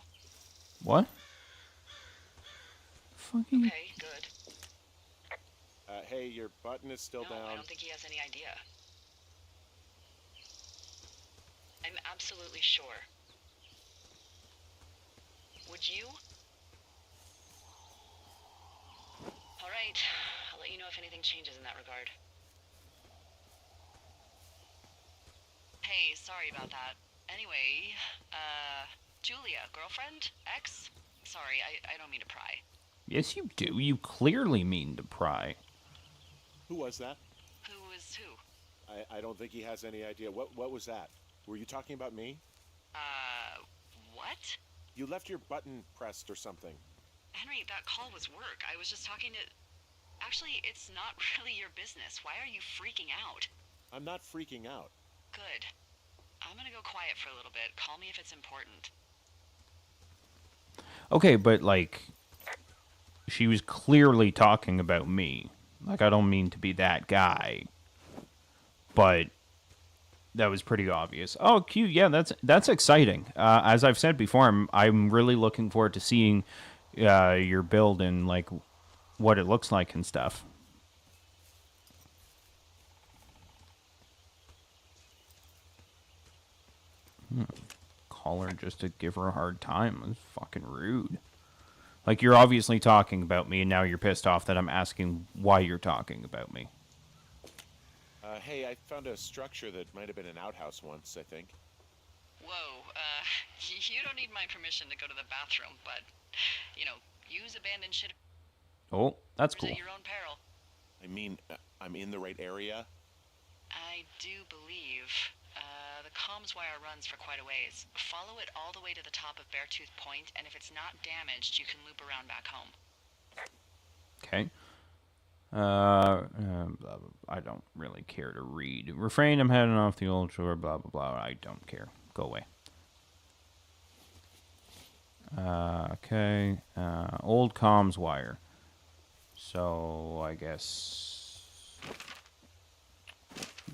What? Fucking... Okay, good. Hey, your button is still No, down. I don't think he has any idea. I'm absolutely sure. Would you? All right. I'll let you know if anything changes in that regard. Hey, sorry about that. Anyway, Julia, girlfriend? Ex? Sorry, I don't mean to pry. Yes, you do. You clearly mean to pry. Who was that? Who is who? I don't think he has any idea. What was that? Were you talking about me? What? You left your button pressed or something. Henry, that call was work. I was just talking to... Actually, it's not really your business. Why are you freaking out? I'm not freaking out. Good. I'm gonna go quiet for a little bit. Call me if it's important. Okay, but, like, she was clearly talking about me. Like, I don't mean to be that guy, but that was pretty obvious. Oh, cute. Yeah, that's exciting. As I've said before, I'm really looking forward to seeing your build and, like, what it looks like and stuff. Call her just to give her a hard time. That's fucking rude. Like, you're obviously talking about me, and now you're pissed off that I'm asking why you're talking about me. Hey, I found a structure that might have been an outhouse once, I think. Whoa, you don't need my permission to go to the bathroom, but, you know, use abandoned shit Oh, that's at cool. your own peril. I mean, I'm in the right area. I do believe, the comms wire runs for quite a ways. Follow it all the way to the top of Beartooth Point, and if it's not damaged, you can loop around back home. Okay. Blah, blah. I don't really care to read. Refrain, I'm heading off the old shore, blah, blah, blah. I don't care. Go away. Okay. Old comms wire. So, I guess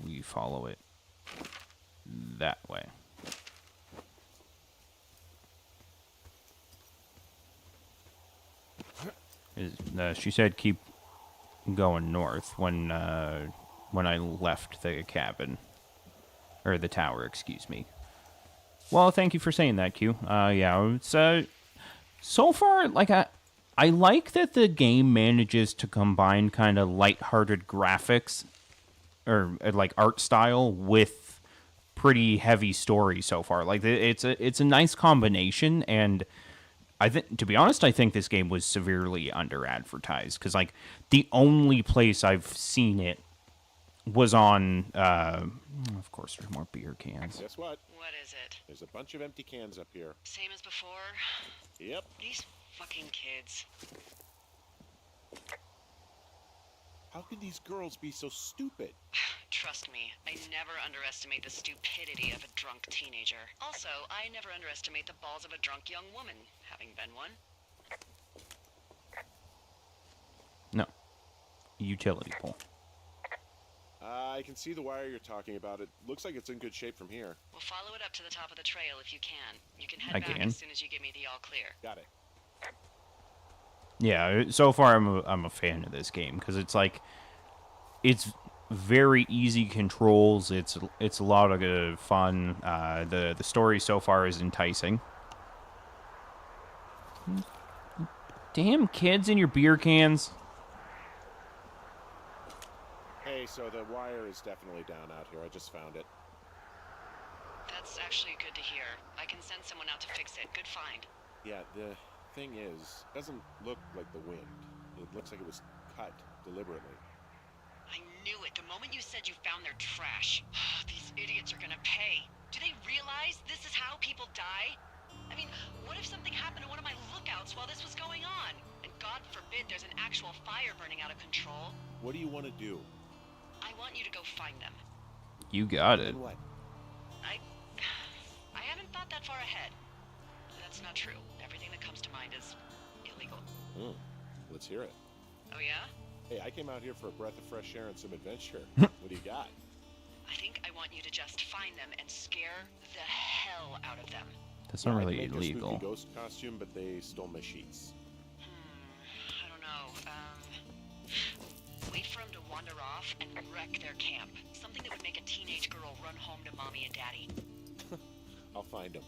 we follow it that way. She said keep going north when I left the cabin. Or the tower, excuse me. Well, thank you for saying that, Q. Yeah, it's so far, like, I like that the game manages to combine kind of lighthearted graphics or like art style with pretty heavy story so far. Like, it's a nice combination, and I think, to be honest, I think this game was severely under advertised because, like, the only place I've seen it was on. Of course, there's more beer cans. Guess what? What is it? There's a bunch of empty cans up here. Same as before? Yep. These fucking kids. How could these girls be so stupid? Trust me, I never underestimate the stupidity of a drunk teenager. Also, I never underestimate the balls of a drunk young woman, having been one. No. Utility pole. I can see the wire you're talking about. It looks like it's in good shape from here. We'll follow it up to the top of the trail if you can. You can head I back can. as soon as you give me the all clear. Got it. Yeah, so far I'm a fan of this game because it's like it's very easy controls. It's a lot of fun. The story so far is enticing. Damn kids in your beer cans. Hey, so the wire is definitely down out here. I just found it. That's actually good to hear. I can send someone out to fix it. Good find. Yeah, the thing is, it doesn't look like the wind. It looks like it was cut deliberately. I knew it. The moment you said you found their trash. These idiots are gonna pay. Do they realize this is how people die? I mean, what if something happened to one of my lookouts while this was going on? And God forbid there's an actual fire burning out of control. What do you want to do? I want you to go find them. You got it. And what? I haven't thought that far ahead. That's not true. Everything that comes to mind is illegal. Let's hear it. Oh yeah? Hey, I came out here for a breath of fresh air and some adventure. What do you got? I think I want you to just find them and scare the hell out of them. That's not really I'd make illegal. a spooky ghost costume, but they stole my sheets. I don't know. Wait for them to wander off and wreck their camp. Something that would make a teenage girl run home to mommy and daddy. I'll find them.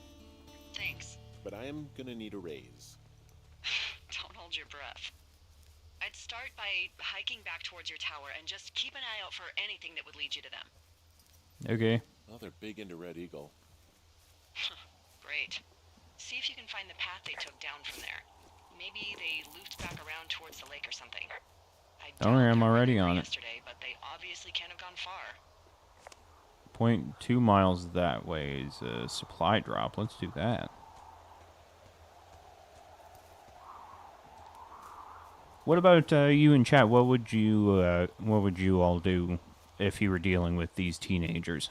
Thanks. But I am gonna need a raise. Don't hold your breath. I'd start by hiking back towards your tower and just keep an eye out for anything that would lead you to them. Okay. Well, they're big into Red Eagle. Great. See if you can find the path they took down from there. Maybe they looped back around towards the lake or something. I Don't worry, I'm doubt they were already there on it. yesterday, but they obviously can't have gone far. 0.2 miles that way is a supply drop. Let's do that. What about you in chat? What would you all do if you were dealing with these teenagers?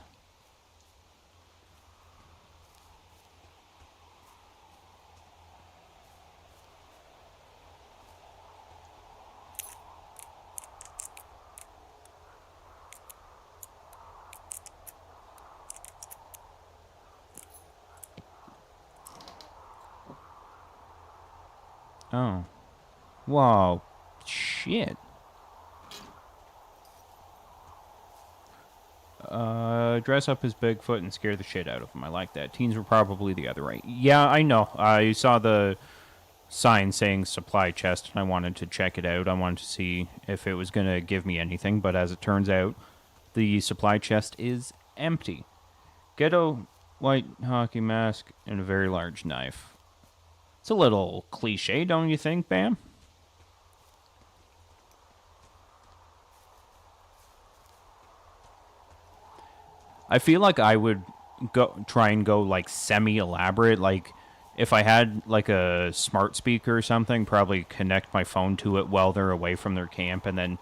Oh. Wow. Shit. Dress up as Bigfoot and scare the shit out of them. I like that. Teens were probably the other way. Yeah, I know. I saw the sign saying supply chest, and I wanted to check it out. I wanted to see if it was going to give me anything, but as it turns out, the supply chest is empty. Ghetto white hockey mask and a very large knife. It's a little cliche, don't you think, Bam? I feel like I would try and go like semi-elaborate. Like if I had like a smart speaker or something, probably connect my phone to it while they're away from their camp, and then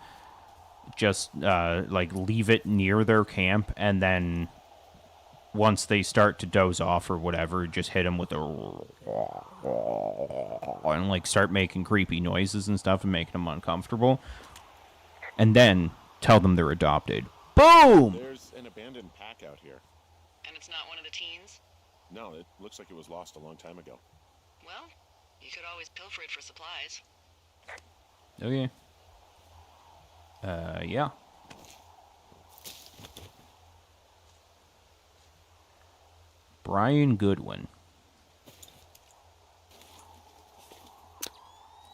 just like leave it near their camp, and then once they start to doze off or whatever, just hit them with a and like start making creepy noises and stuff and making them uncomfortable, and then tell them they're adopted. Boom! There's an abandoned pack out here. And it's not one of the teens? No, it looks like it was lost a long time ago. Well, you could always pilfer it for supplies. Okay. Yeah. Brian Goodwin.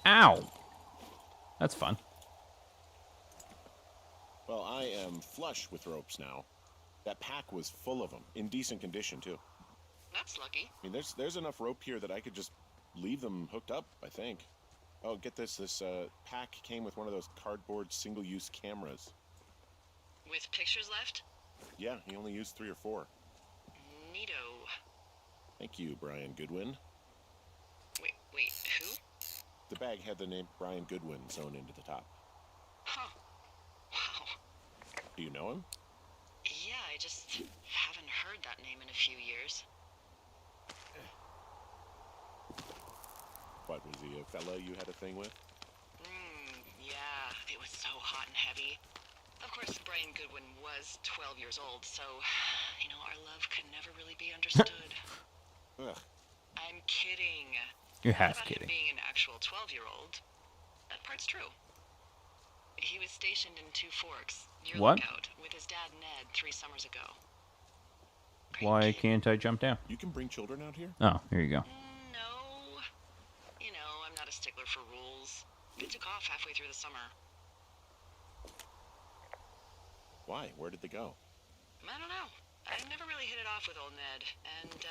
Ow! That's fun. Well, I am flush with ropes now. That pack was full of them, in decent condition too. That's lucky. I mean, there's enough rope here that I could just leave them hooked up, I think. Oh, get this. This pack came with one of those cardboard single-use cameras. With pictures left? Yeah, he only used 3 or 4. Neato. Thank you, Brian Goodwin. Wait, who? The bag had the name Brian Goodwin sewn into the top. Huh. Wow. Do you know him? Yeah, I just haven't heard that name in a few years. What, was he a fella you had a thing with? Yeah, it was so hot and heavy. Of course, Brian Goodwin was 12 years old, so, our love could never really be understood. Ugh. I'm kidding. You're half About kidding. him being an actual 12-year-old. That part's true. He was stationed in Two Forks, your What? lookout, with his dad Ned 3 summers ago. Great Why kid. can't I jump down? You can bring children out here? Oh, here you go. No. You know, I'm not a stickler for rules. It took off halfway through the summer. Why? Where did they go? I don't know. I never really hit it off with old Ned, and,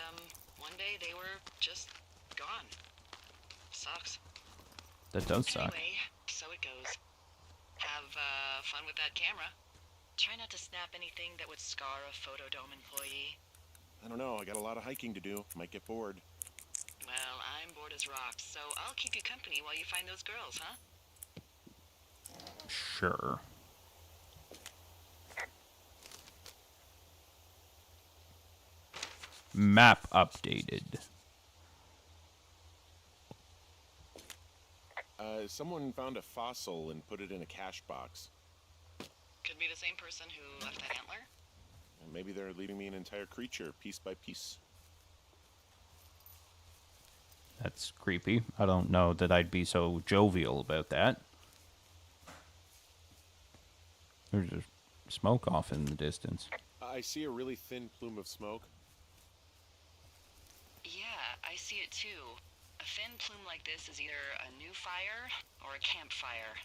one day they were just gone. Sucks. That does suck. Anyway, so it goes. Have, fun with that camera. Try not to snap anything that would scar a Photodome employee. I don't know. I got a lot of hiking to do. Might get bored. Well, I'm bored as rocks, so I'll keep you company while you find those girls, huh? Sure. Map updated. Someone found a fossil and put it in a cash box. Could be the same person who left that antler. And maybe they're leaving me an entire creature, piece by piece. That's creepy. I don't know that I'd be so jovial about that. There's a smoke off in the distance. I see a really thin plume of smoke. Yeah, I see it too. A thin plume like this is either a new fire or a campfire.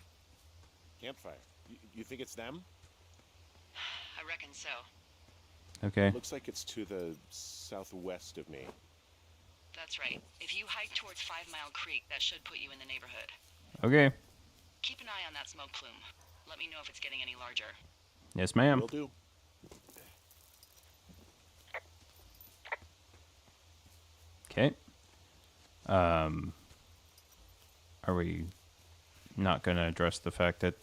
Campfire. You think it's them? I reckon so. Okay. Looks like it's to the southwest of me. That's right. If you hike towards 5 Mile Creek, that should put you in the neighborhood. Okay. Keep an eye on that smoke plume. Let me know if it's getting any larger. Yes, ma'am. Will do. Okay. Are we not going to address the fact that...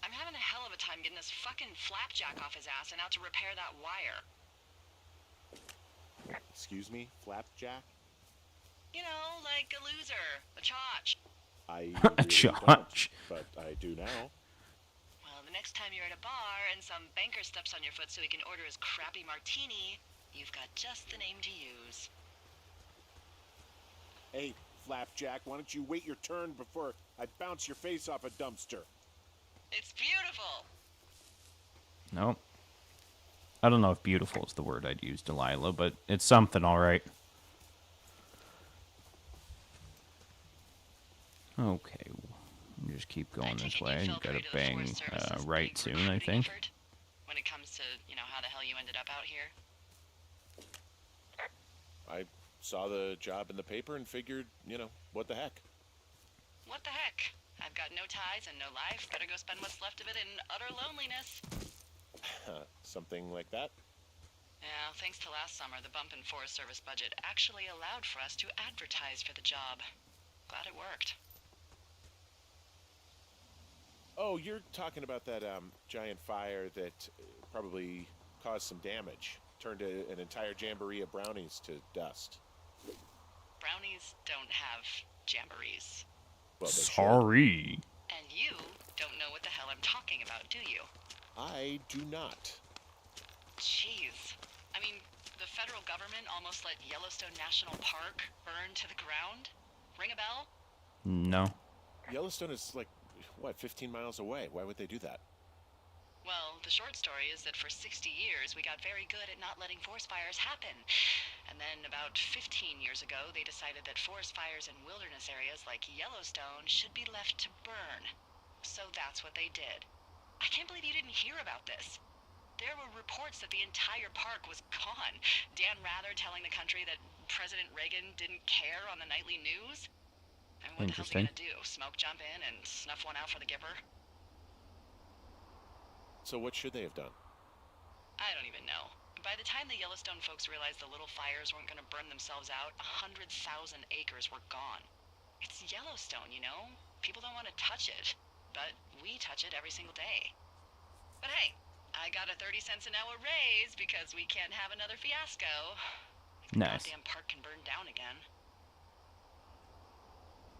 I'm having a hell of a time getting this fucking flapjack off his ass and out to repair that wire. Excuse me? Flapjack? You know, like a loser, a chotch. I A really chotch. don't, but I do now. Well, the next time you're at a bar and some banker steps on your foot so he can order his crappy martini, you've got just the name to use. Hey, Flapjack, why don't you wait your turn before I bounce your face off a dumpster? It's beautiful. No. I don't know if beautiful is the word I'd use, Delilah, but it's something, all right. Okay. We'll just keep going this way. You've got to bang right soon, I think. When it comes to, you know, how the hell you ended up out here. I saw the job in the paper and figured, what the heck? What the heck? I've got no ties and no life. Better go spend what's left of it in utter loneliness. Something like that? Yeah, thanks to last summer, the bump in Forest Service budget actually allowed for us to advertise for the job. Glad it worked. Oh, you're talking about that giant fire that probably caused some damage. Turned an entire jamboree of brownies to dust. Brownies don't have jamborees. Well, they should. Sorry. And you don't know what the hell I'm talking about, do you? I do not. Jeez. I mean, the federal government almost let Yellowstone National Park burn to the ground? Ring a bell? No. Yellowstone is 15 miles away. Why would they do that? Well, the short story is that for 60 years, we got very good at not letting forest fires happen. And then about 15 years ago, they decided that forest fires in wilderness areas like Yellowstone should be left to burn. So that's what they did. I can't believe you didn't hear about this. There were reports that the entire park was gone. Dan Rather telling the country that President Reagan didn't care on the nightly news. And what the hell's he gonna do? Smoke jump in and snuff one out for the Gipper? So what should they have done? I don't even know. By the time the Yellowstone folks realized the little fires weren't gonna burn themselves out, 100,000 acres were gone. It's Yellowstone, you know? People don't want to touch it. But we touch it every single day. But hey, I got a 30 cents an hour raise because we can't have another fiasco. Like the Nice. goddamn park can burn down again.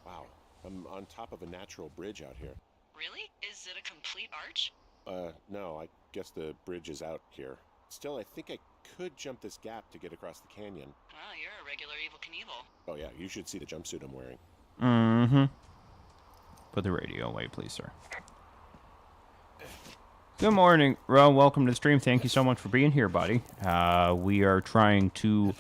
Wow. I'm on top of a natural bridge out here. Really? Is it a complete arch? No, I guess the bridge is out here. Still, I think I could jump this gap to get across the canyon. Well, you're a regular Evel Knievel. Oh yeah, you should see the jumpsuit I'm wearing. Mm-hmm. Put the radio away, please, sir. Good morning, Ro. Welcome to the stream. Thank you so much for being here, buddy. We are trying to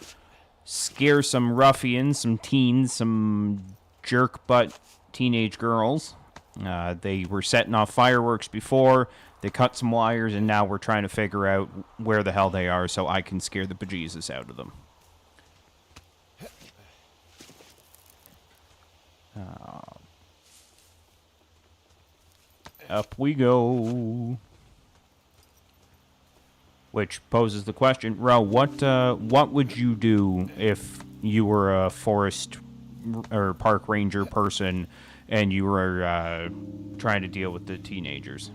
scare some ruffians, some teens, some jerk-butt teenage girls. They were setting off fireworks before. They cut some wires, and now we're trying to figure out where the hell they are so I can scare the bejesus out of them. Up we go. Which poses the question, Ro, what would you do if you were a forest or park ranger person and you were trying to deal with the teenagers?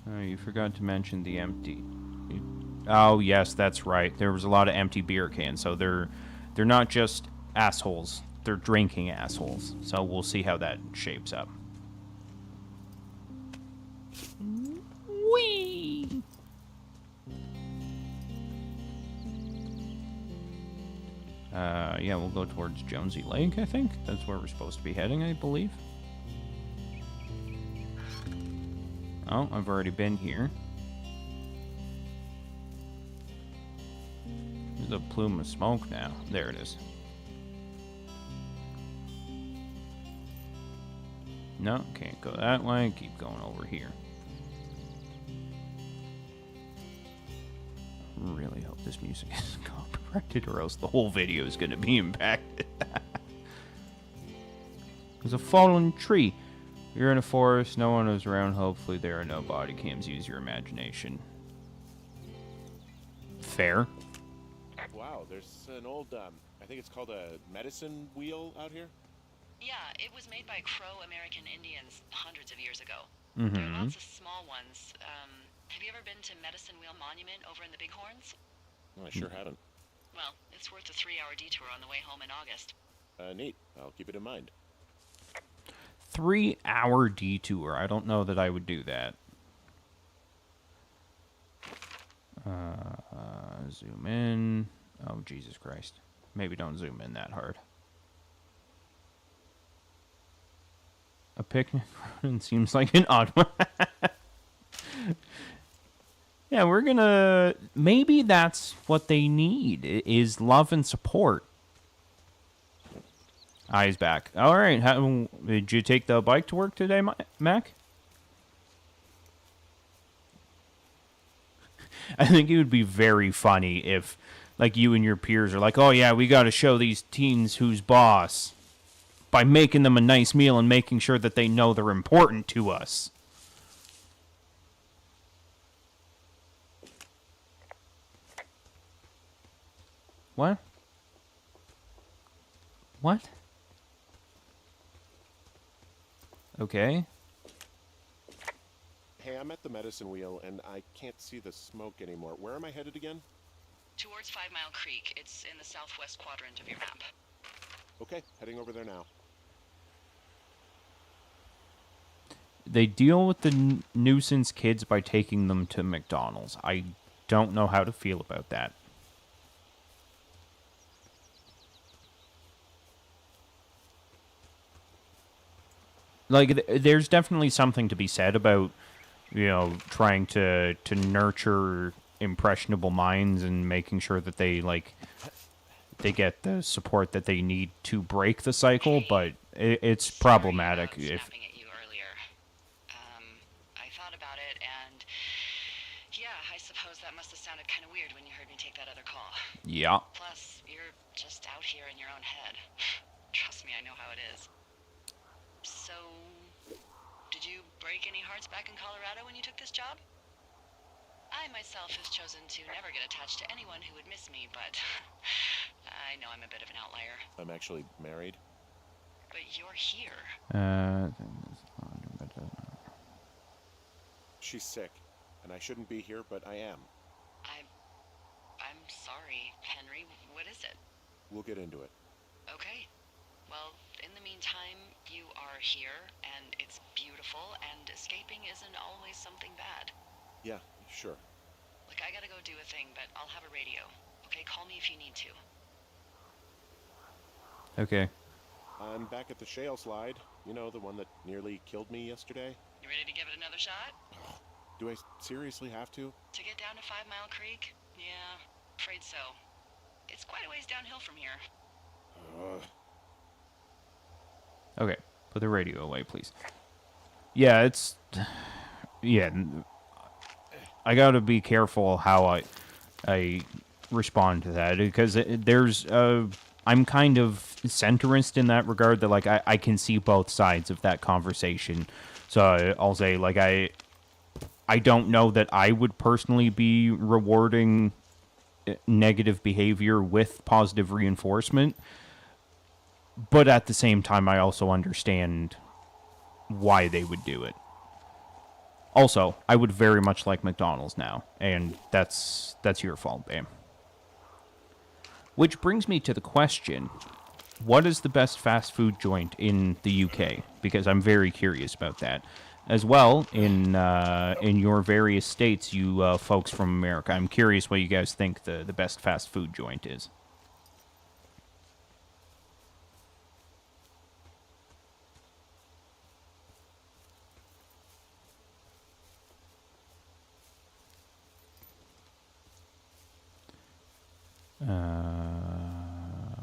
You forgot to mention the empty. Oh yes, that's right. There was a lot of empty beer cans, so they're not just assholes. They're drinking assholes. So we'll see how that shapes up. Whee! Yeah, we'll go towards Jonesy Lake, I think. That's where we're supposed to be heading, I believe. Oh, I've already been here. There's a plume of smoke now. There it is. No, can't go that way. Keep going over here. Really hope this music isn't copyrighted or else the whole video is going to be impacted. There's a fallen tree. You're in a forest, no one is around. Hopefully there are no body cams. Use your imagination. Fair. Wow, there's an old, I think it's called a medicine wheel out here. Yeah, it was made by Crow American Indians hundreds of years ago. Mm-hmm. There are lots of small ones. Have you ever been to Medicine Wheel Monument over in the Bighorns? Oh, I sure haven't. Well, it's worth a 3-hour detour on the way home in August. Neat. I'll keep it in mind. 3-hour detour. I don't know that I would do that. Zoom in. Oh, Jesus Christ. Maybe don't zoom in that hard. A picnic garden seems like an odd one. Yeah, we're gonna... Maybe that's what they need, is love and support. Eyes back. All right. Did you take the bike to work today, Mac? I think it would be very funny if, like, you and your peers are like, oh, yeah, we got to show these teens who's boss by making them a nice meal and making sure that they know they're important to us. What? What? Okay. Hey, I'm at the medicine wheel, and I can't see the smoke anymore. Where am I headed again? Towards 5 Mile Creek. It's in the southwest quadrant of your map. Okay, heading over there now. They deal with the nuisance kids by taking them to McDonald's. I don't know how to feel about that. Like, there's definitely something to be said about, you know, trying to nurture impressionable minds and making sure that they, like, they get the support that they need to break the cycle, but it's problematic. Sorry about snapping at you earlier. I thought about it, and yeah, I suppose that must have sounded kind of weird when you heard me take that other call. Yeah. Plus, you're just out here in your own head. Trust me, I know how it is. So, did you break any hearts back in Colorado when you took this job? I myself have chosen to never get attached to anyone who would miss me, but I know I'm a bit of an outlier. I'm actually married. But you're here. She's sick, and I shouldn't be here, but I am. I'm sorry, Henry. What is it? We'll get into it. Okay. Well, in the meantime, you are here, and it's beautiful, and escaping isn't always something bad. Yeah, sure. Look, I gotta go do a thing, but I'll have a radio. Okay, call me if you need to. Okay. I'm back at the shale slide. You know, the one that nearly killed me yesterday. You ready to give it another shot? Do I seriously have to? To get down to 5 Mile Creek? Yeah, afraid so. It's quite a ways downhill from here. Okay. Put the radio away, please. Yeah, it's... Yeah. I gotta be careful how I respond to that, because there's... I'm kind of centrist in that regard, that, like, I can see both sides of that conversation. So I'll say, like, I don't know that I would personally be rewarding negative behavior with positive reinforcement. But at the same time, I also understand why they would do it. Also, I would very much like McDonald's now, and that's your fault, babe. Which brings me to the question, what is the best fast food joint in the UK? Because I'm very curious about that. As well, in your various states, you folks from America, I'm curious what you guys think the best fast food joint is.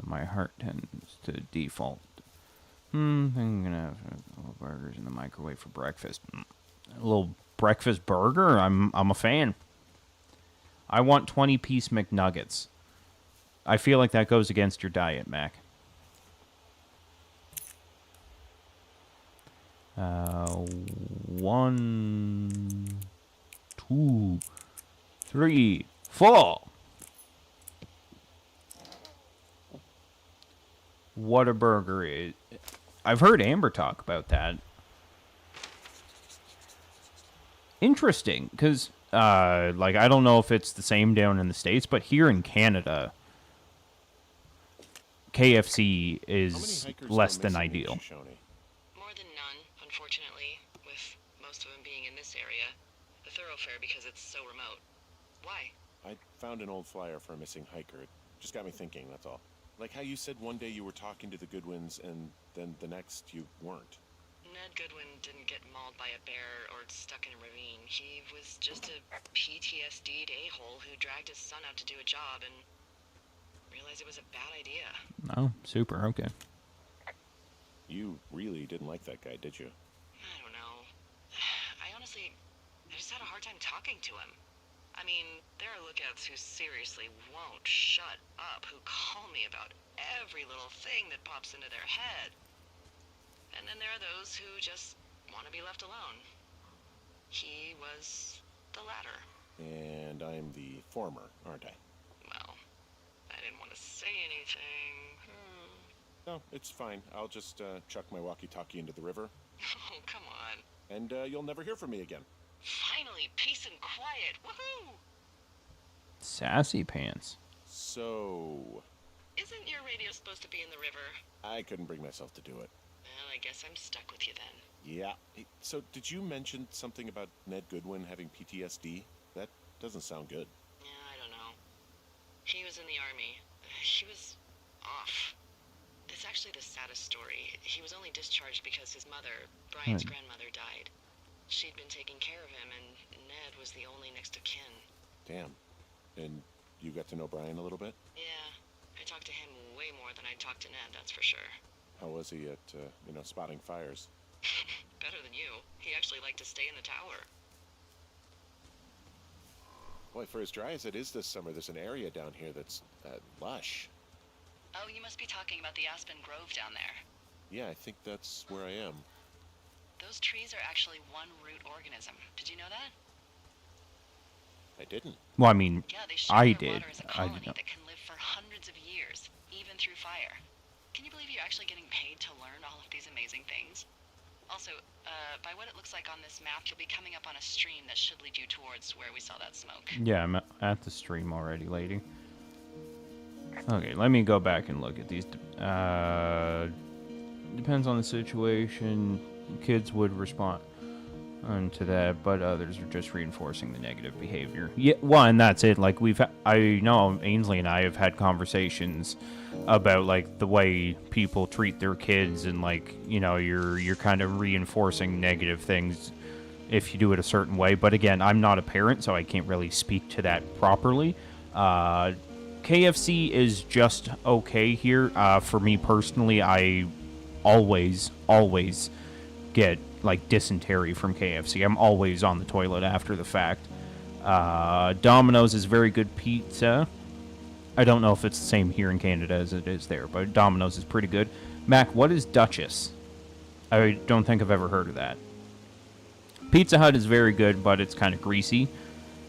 My heart tends to default. I'm gonna have burgers in the microwave for breakfast. A little breakfast burger? I'm a fan. I want 20-piece McNuggets. I feel like that goes against your diet, Mac. 1, 2, 3, 4. What a burger is. I've heard Amber talk about that. Interesting, because, like, I don't know if it's the same down in the States, but here in Canada, KFC is less than ideal. More than none, unfortunately, with most of them being in this area. The thoroughfare because it's so remote. Why? I found an old flyer for a missing hiker. It just got me thinking, that's all. Like how you said one day you were talking to the Goodwins and then the next you weren't. Ned Goodwin didn't get mauled by a bear or stuck in a ravine. He was just a PTSD'd a-hole who dragged his son out to do a job and realized it was a bad idea. Oh, super, okay. You really didn't like that guy, did you? I don't know. I just had a hard time talking to him. I mean, there are lookouts who seriously won't shut up, who call me about every little thing that pops into their head. And then there are those who just want to be left alone. He was the latter. And I'm the former, aren't I? Well, I didn't want to say anything. No, it's fine. I'll just chuck my walkie-talkie into the river. Oh, come on. And you'll never hear from me again. Finally, peace and quiet. Woohoo! Sassy pants. So... Isn't your radio supposed to be in the river? I couldn't bring myself to do it. Well, I guess I'm stuck with you then. Yeah. Hey, so did you mention something about Ned Goodwin having PTSD? That doesn't sound good. Yeah, I don't know. He was in the army. He was off. It's actually the saddest story. He was only discharged because his mother, Brian's grandmother, died. She'd been taking care of him, and Ned was the only next of kin. Damn. And you got to know Brian a little bit? Yeah, I talked to him way more than I talked to Ned, that's for sure. How was he at, spotting fires? Better than you. He actually liked to stay in the tower. Boy, for as dry as it is this summer, there's an area down here that's lush. Oh, you must be talking about the Aspen Grove down there. Yeah, I think that's where I am. Those trees are actually one root organism. Did you know that? I didn't. Well, I mean, Yeah, they share I their did. water as a I colony did not. that can live for hundreds of years, even through fire. Can you believe you're actually getting paid to learn all of these amazing things? Also, by what it looks like on this map, you'll be coming up on a stream that should lead you towards where we saw that smoke. Yeah, I'm at the stream already, lady. Okay, let me go back and look at these. Depends on the situation. Kids would respond. onto that, but others are just reinforcing the negative behavior. Yeah, well, and that's it. Like I know Ainsley and I have had conversations about like the way people treat their kids, and like you're kind of reinforcing negative things if you do it a certain way. But again, I'm not a parent, so I can't really speak to that properly. KFC is just okay here. For me personally, I always get like dysentery from KFC. I'm always on the toilet after the fact. Domino's is very good pizza. I don't know if it's the same here in Canada as it is there, but Domino's is pretty good. Mac, what is Duchess? I don't think I've ever heard of that. Pizza Hut is very good, but it's kind of greasy,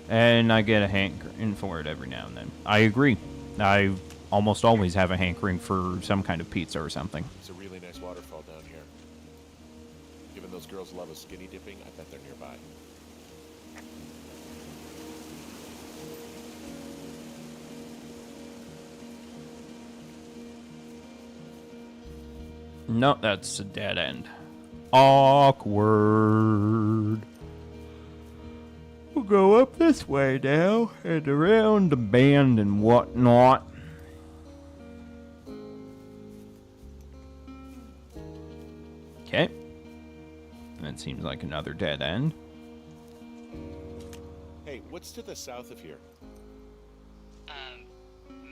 and I get a hankering for it every now and then. I agree. I almost always have a hankering for some kind of pizza or something. It's a really nice waterfall down here. Given those girls love a skinny dipping, I bet they're nearby. No, that's a dead end. Awkward. We'll go up this way now and around the bend and whatnot. Okay. That seems like another dead end. Hey, what's to the south of here?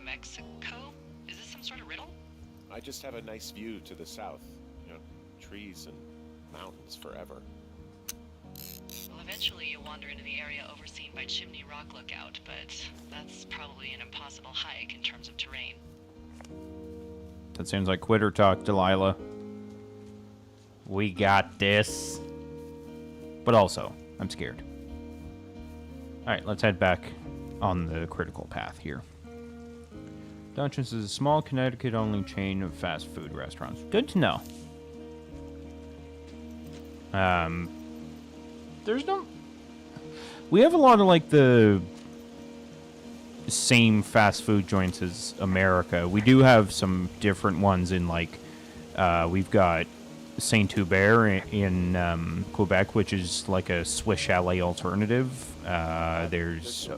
Mexico? Is this some sort of riddle? I just have a nice view to the south. Trees and mountains forever. Well, eventually you'll wander into the area overseen by Chimney Rock Lookout, but that's probably an impossible hike in terms of terrain. That seems like quitter talk, Delilah. We got this. But also, I'm scared. Alright, let's head back on the critical path here. Duchess is a small Connecticut-only chain of fast food restaurants. Good to know. There's no... We have a lot of, like, the same fast food joints as America. We do have some different ones in, like, we've got Saint-Hubert in Quebec, which is like a Swiss chalet alternative. There's...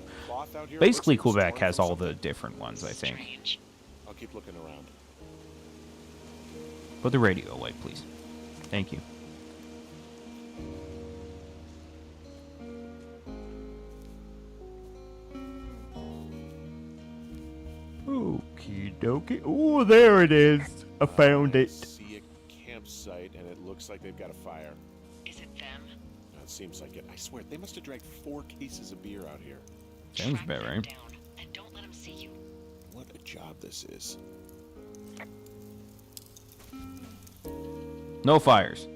Basically, Quebec has all the different ones, I think. Strange. I'll keep looking around. Put the radio away, please. Thank you. Okie dokie. Oh, there it is. I found I it. see a campsite, and it looks like they've got a fire. Is it them? It seems like it. I swear, they must have dragged 4 cases of beer out here. Sounds Track about them right. down, and don't let them see you. What a job this is. No fires.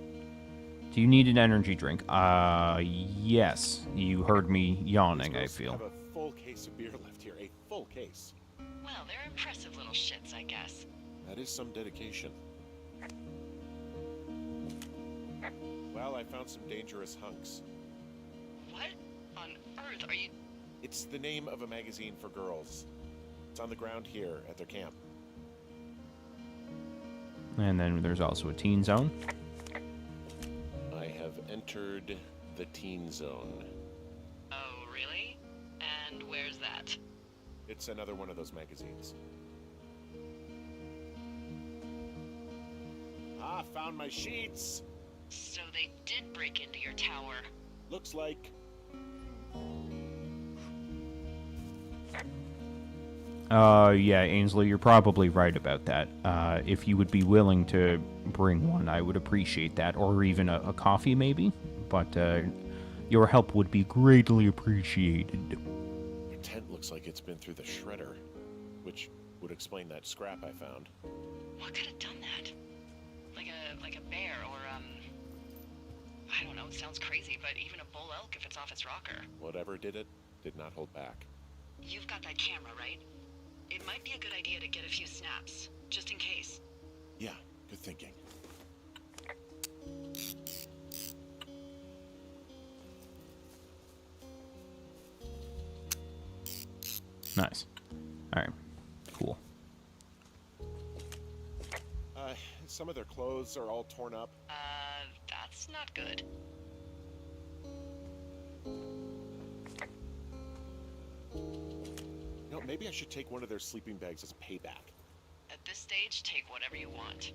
Do you need an energy drink? Yes. You heard me yawning, I These girls feel. have a full case of beer left here. A full case. Well, they're impressive little shits, I guess. That is some dedication. Well, I found some dangerous hunks. What on earth are you... It's the name of a magazine for girls. It's on the ground here at their camp. And then there's also a teen zone. I have entered the teen zone. Oh, really? And where's that? It's another one of those magazines. Ah, found my sheets! So they did break into your tower. Looks like... Yeah, Ainsley, you're probably right about that. If you would be willing to bring one, I would appreciate that. Or even a coffee, maybe. But, your help would be greatly appreciated. Your tent looks like it's been through the shredder, which would explain that scrap I found. What could have done that? Like a bear or, I don't know, it sounds crazy, but even a bull elk if it's off its rocker. Whatever did it, did not hold back. You've got that camera, right? It might be a good idea to get a few snaps, just in case. Yeah, good thinking. Nice. Alright. Cool. Some of their clothes are all torn up. That's not good. Maybe I should take one of their sleeping bags as payback. At this stage, take whatever you want.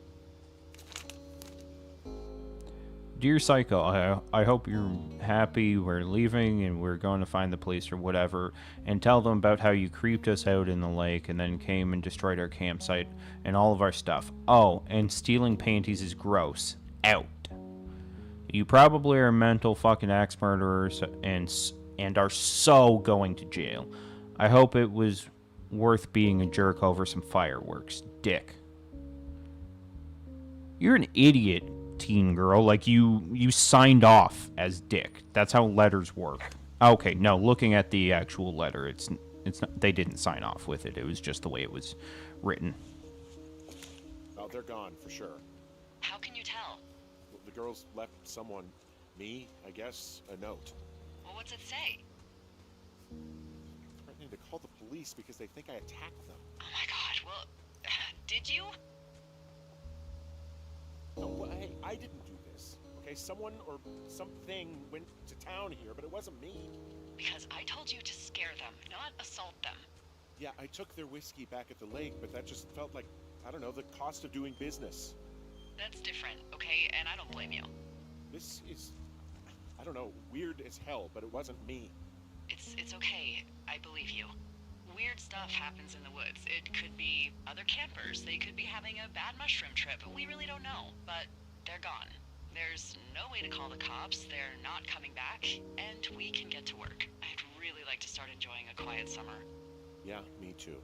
Dear Psycho, I hope you're happy we're leaving and we're going to find the police or whatever, and tell them about how you creeped us out in the lake and then came and destroyed our campsite and all of our stuff. Oh, and stealing panties is gross. Out. You probably are mental fucking axe murderers and are so going to jail. I hope it was worth being a jerk over some fireworks. Dick. You're an idiot, teen girl. Like, you signed off as Dick. That's how letters work. Okay, no, looking at the actual letter, it's not, they didn't sign off with it. It was just the way it was written. Oh, they're gone for sure. How can you tell? The girls left someone, me, I guess, a note. Well, what's it say? Threatening to call the police because they think I attacked them. Oh my god, well, did you? No, well, hey, I didn't do this. Okay, someone or something went to town here, but it wasn't me. Because I told you to scare them, not assault them. Yeah, I took their whiskey back at the lake, but that just felt like, I don't know, the cost of doing business. That's different, okay? And I don't blame you. This is, I don't know, weird as hell, but it wasn't me. It's okay. I believe you. Weird stuff happens in the woods. It could be other campers. They could be having a bad mushroom trip. We really don't know. But they're gone. There's no way to call the cops. They're not coming back. And we can get to work. I'd really like to start enjoying a quiet summer. Yeah, me too.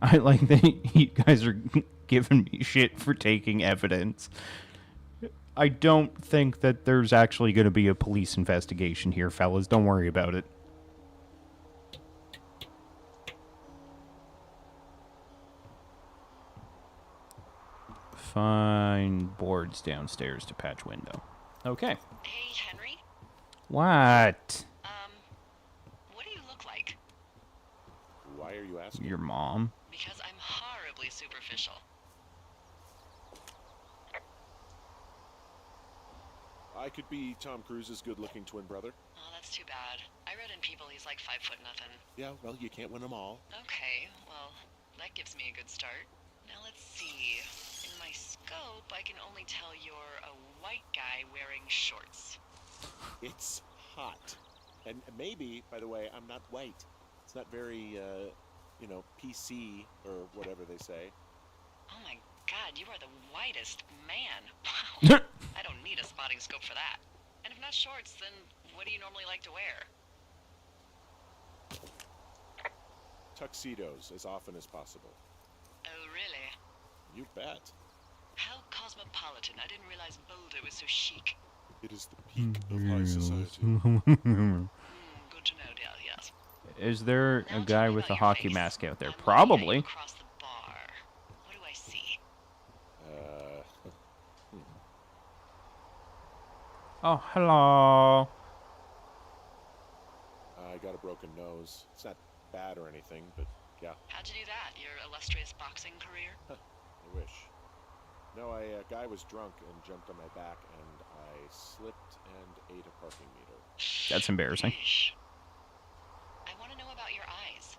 I like that you guys are giving me shit for taking evidence. I don't think that there's actually going to be a police investigation here, fellas. Don't worry about it. Find boards downstairs to patch window. Okay. Hey, Henry? What? What do you look like? Why are you asking? Your mom? Because I'm horribly superficial. I could be Tom Cruise's good-looking twin brother. Oh, that's too bad. I read in People he's like 5 foot nothing. Yeah, well, you can't win them all. Okay, well, that gives me a good start. Now let's see. In my scope, I can only tell you're a white guy wearing shorts. It's hot. And maybe, by the way, I'm not white. It's not very, you know, PC or whatever they say. Oh my god, you are the whitest man. Wow. I don't need a spotting scope for that. And if not shorts, then what do you normally like to wear? Tuxedos as often as possible. Oh, really? You bet. How cosmopolitan. I didn't realize Boulder was so chic. It is the peak of high society. Good to know, dear, yes. Is there Now a tell guy me with about a your hockey face. mask out there? I'm looking at you Probably. across the bar. What do I see? Oh, hello. I got a broken nose. It's not bad or anything, but yeah, How'd you do that? Your illustrious boxing career? I wish. No, a guy was drunk and jumped on my back, and I slipped and ate a parking meter. That's embarrassing. Yeesh. I want to know about your eyes.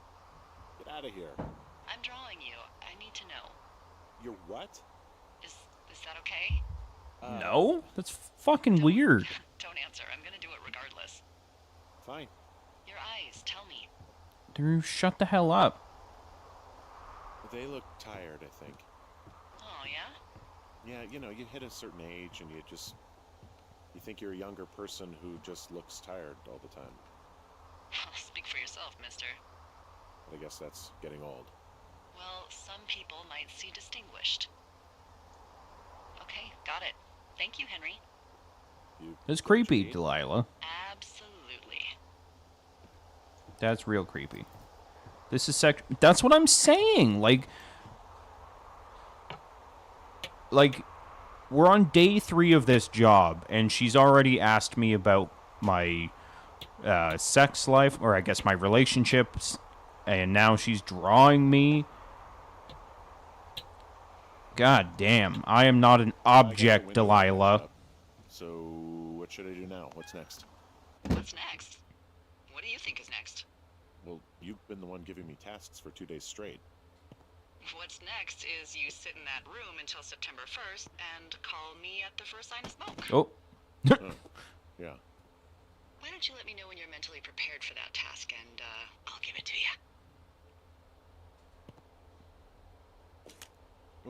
Get out of here. I'm drawing you. I need to know. You're what? Is that okay? No? That's fucking weird. Don't answer. I'm gonna do it regardless. Fine. Your eyes. Tell me. Dude, shut the hell up. They look tired, I think. Oh yeah. Yeah, you know, you hit a certain age and you think you're a younger person who just looks tired all the time. Speak for yourself, mister. But I guess that's getting old. Well, some people might see distinguished. Okay, got it. Thank you, Henry. You That's get what you creepy, need? Delilah. Absolutely. That's real creepy. This is that's what I'm saying. Like, we're on day 3 of this job, and she's already asked me about my sex life, or I guess my relationships, and now she's drawing me. God damn, I am not an I got the object, window Delilah. up. So, what should I do now? What's next? What's next? What do you think is next? Well, you've been the one giving me tasks for 2 days straight. What's next is you sit in that room until September 1st and call me at the first sign of smoke. Oh. Huh. Yeah. Why don't you let me know when you're mentally prepared for that task, and I'll give it to you.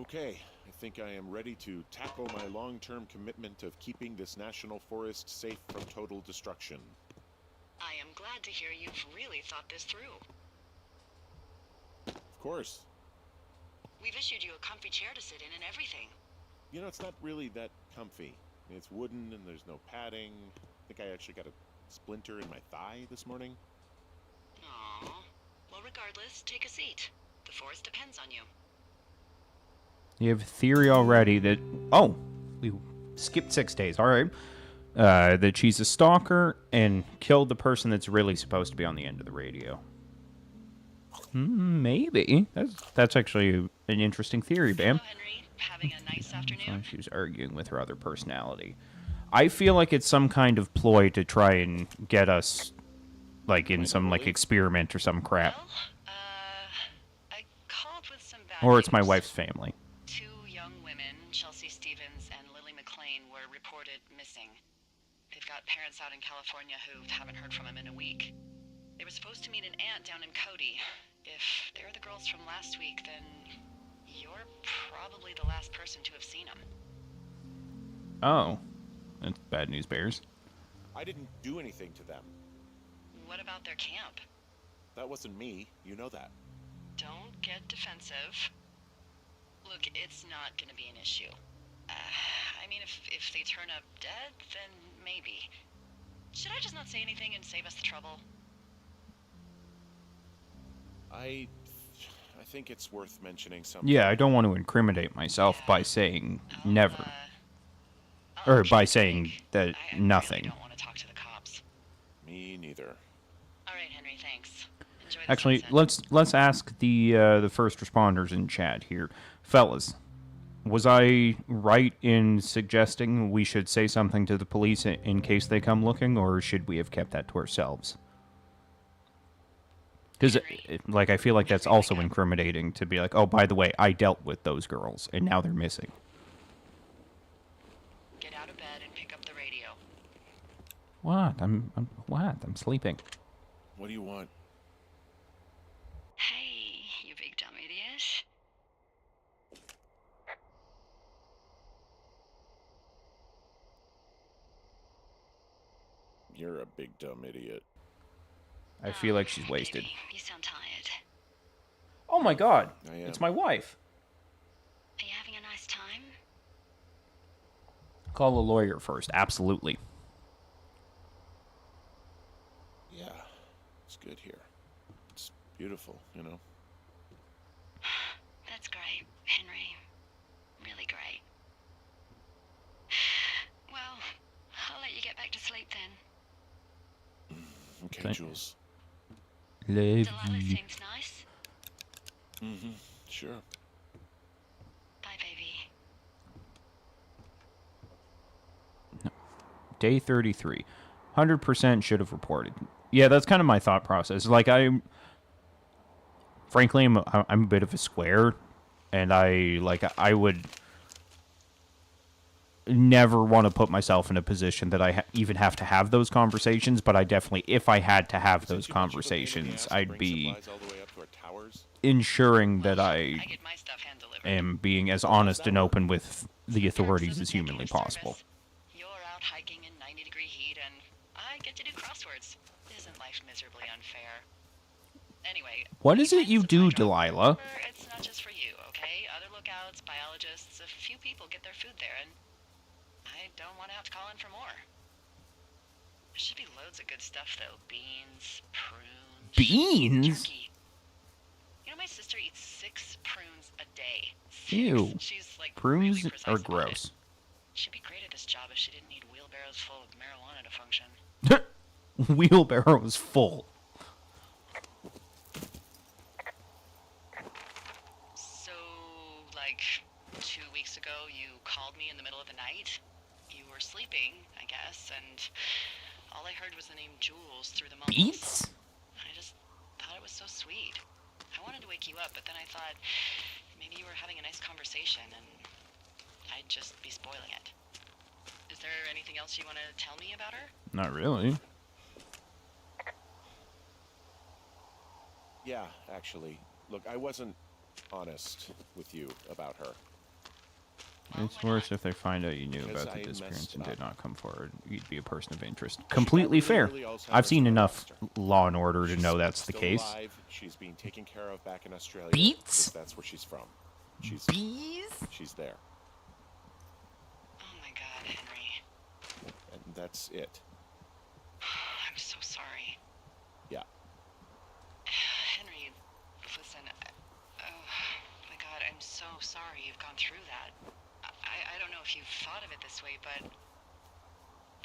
Okay, I think I am ready to tackle my long-term commitment of keeping this national forest safe from total destruction. I am glad to hear you've really thought this through. Of course. We've issued you a comfy chair to sit in and everything. You know, it's not really that comfy. It's wooden and there's no padding. I think I actually got a splinter in my thigh this morning. Aww. Well, regardless, take a seat. The forest depends on you. You have a theory already that... Oh, we skipped 6 days. All right. That she's a stalker and killed the person that's really supposed to be on the end of the radio. Maybe. That's actually an interesting theory, Bam. Hello, Henry. Having a nice afternoon? She was arguing with her other personality. I feel like it's some kind of ploy to try and get us, like, in some, like, experiment or some crap. Well, I called with some bad Or it's my news. wife's family. 2 young women, Chelsea Stevens and Lily McLean, were reported missing. They've got parents out in California who haven't heard from them in a week. They were supposed to meet an aunt down in Cody. If they're the girls from last week, then you're probably the last person to have seen them. Oh. That's bad news, Bears. I didn't do anything to them. What about their camp? That wasn't me. You know that. Don't get defensive. Look, it's not gonna be an issue. I mean, if they turn up dead, then maybe. Should I just not say anything and save us the trouble? I think it's worth mentioning something. Yeah, I don't want to incriminate myself by saying I'll, never. I'll Or keep by it saying vague. that I nothing. really don't want to talk to the cops. Me neither. All right, Henry, thanks. Enjoy the Actually, sunset. let's ask the first responders in chat here. Fellas, was I right in suggesting we should say something to the police in case they come looking, or should we have kept that to ourselves? Because, like, I feel like that's also incriminating to be like, oh, by the way, I dealt with those girls, and now they're missing. Get out of bed and pick up the radio. What? I'm sleeping. What do you want? Hey, you big dumb idiot. You're a big dumb idiot. I feel like she's wasted. Baby, you sound tired. Oh my god, I am. it's my wife. Are you having a nice time? Call a lawyer first, absolutely. Yeah, it's good here. It's beautiful, you know. That's great, Henry. Really great. Well, I'll let you get back to sleep then. Okay, Thank- Jules. Love Delilah you. seems nice. Mm-hmm. Sure. Bye, baby. Day 33. 100% should have reported. Yeah, that's kind of my thought process. Like, frankly, I'm a bit of a square, and I would never want to put myself in a position that I even have to have those conversations, but I definitely, if I had to have those Since you mentioned the pain in the conversations, ass to I'd bring be supplies all the way up to our towers. ensuring that I I get my stuff hand delivered. am being as honest and open with the authorities as humanly possible. You're out hiking in 90-degree heat, and I get to do crosswords. Isn't life miserably unfair? Anyway, What is it find you the do, supply drop. Delilah? Remember, it's not just for you, okay? Other lookouts, biologists, a few people get their food there, and I don't want to have to call in for more. There should be loads of good stuff, though. Beans, prunes, Beans? turkey. You know, my sister eats 6 prunes a day. 6. Ew. She's like Prunes really precise are about it. gross. She'd be great at this job if she didn't need wheelbarrows full of marijuana to function. Wheelbarrows full. So, like, 2 weeks ago, you called me in the middle of the night. You were sleeping, I guess, and all I heard was the name Jules through the mumbles. Beets? I just thought it was so sweet. I wanted to wake you up, but then I thought maybe you were having a nice conversation and I'd just be spoiling it. Is there anything else you want to tell me about her? Not really. Yeah, actually. Look, I wasn't honest with you about her. Well, It's why worse not? if they find out you knew Because about the I disappearance messed and did up. not come forward. You'd be a person of interest. She Completely got fair. really Alzheimer's I've seen and enough lost her. Law and Order to She's know that's the still case. alive. She's being taken care of back in Australia. Beets? 'Cause that's where she's from. Bees? She's there. Oh my god, Henry. And that's it. I'm so sorry. Yeah. Henry, listen, oh my god, I'm so sorry you've gone through that. I don't know if you've thought of it this way, but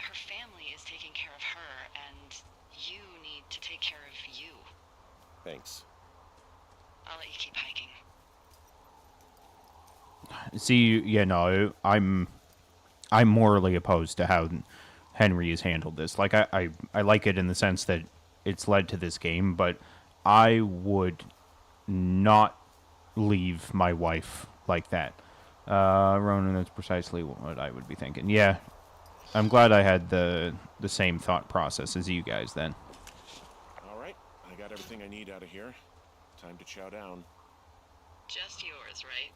her family is taking care of her, and you need to take care of you. Thanks. I'll let you keep hiking. See, yeah, no, I'm morally opposed to how Henry has handled this. Like, I like it in the sense that it's led to this game, but I would not leave my wife like that. Ronan, that's precisely what I would be thinking. Yeah, I'm glad I had the same thought process as you guys then. All right. I got everything I need out of here. Time to chow down. Just yours, right?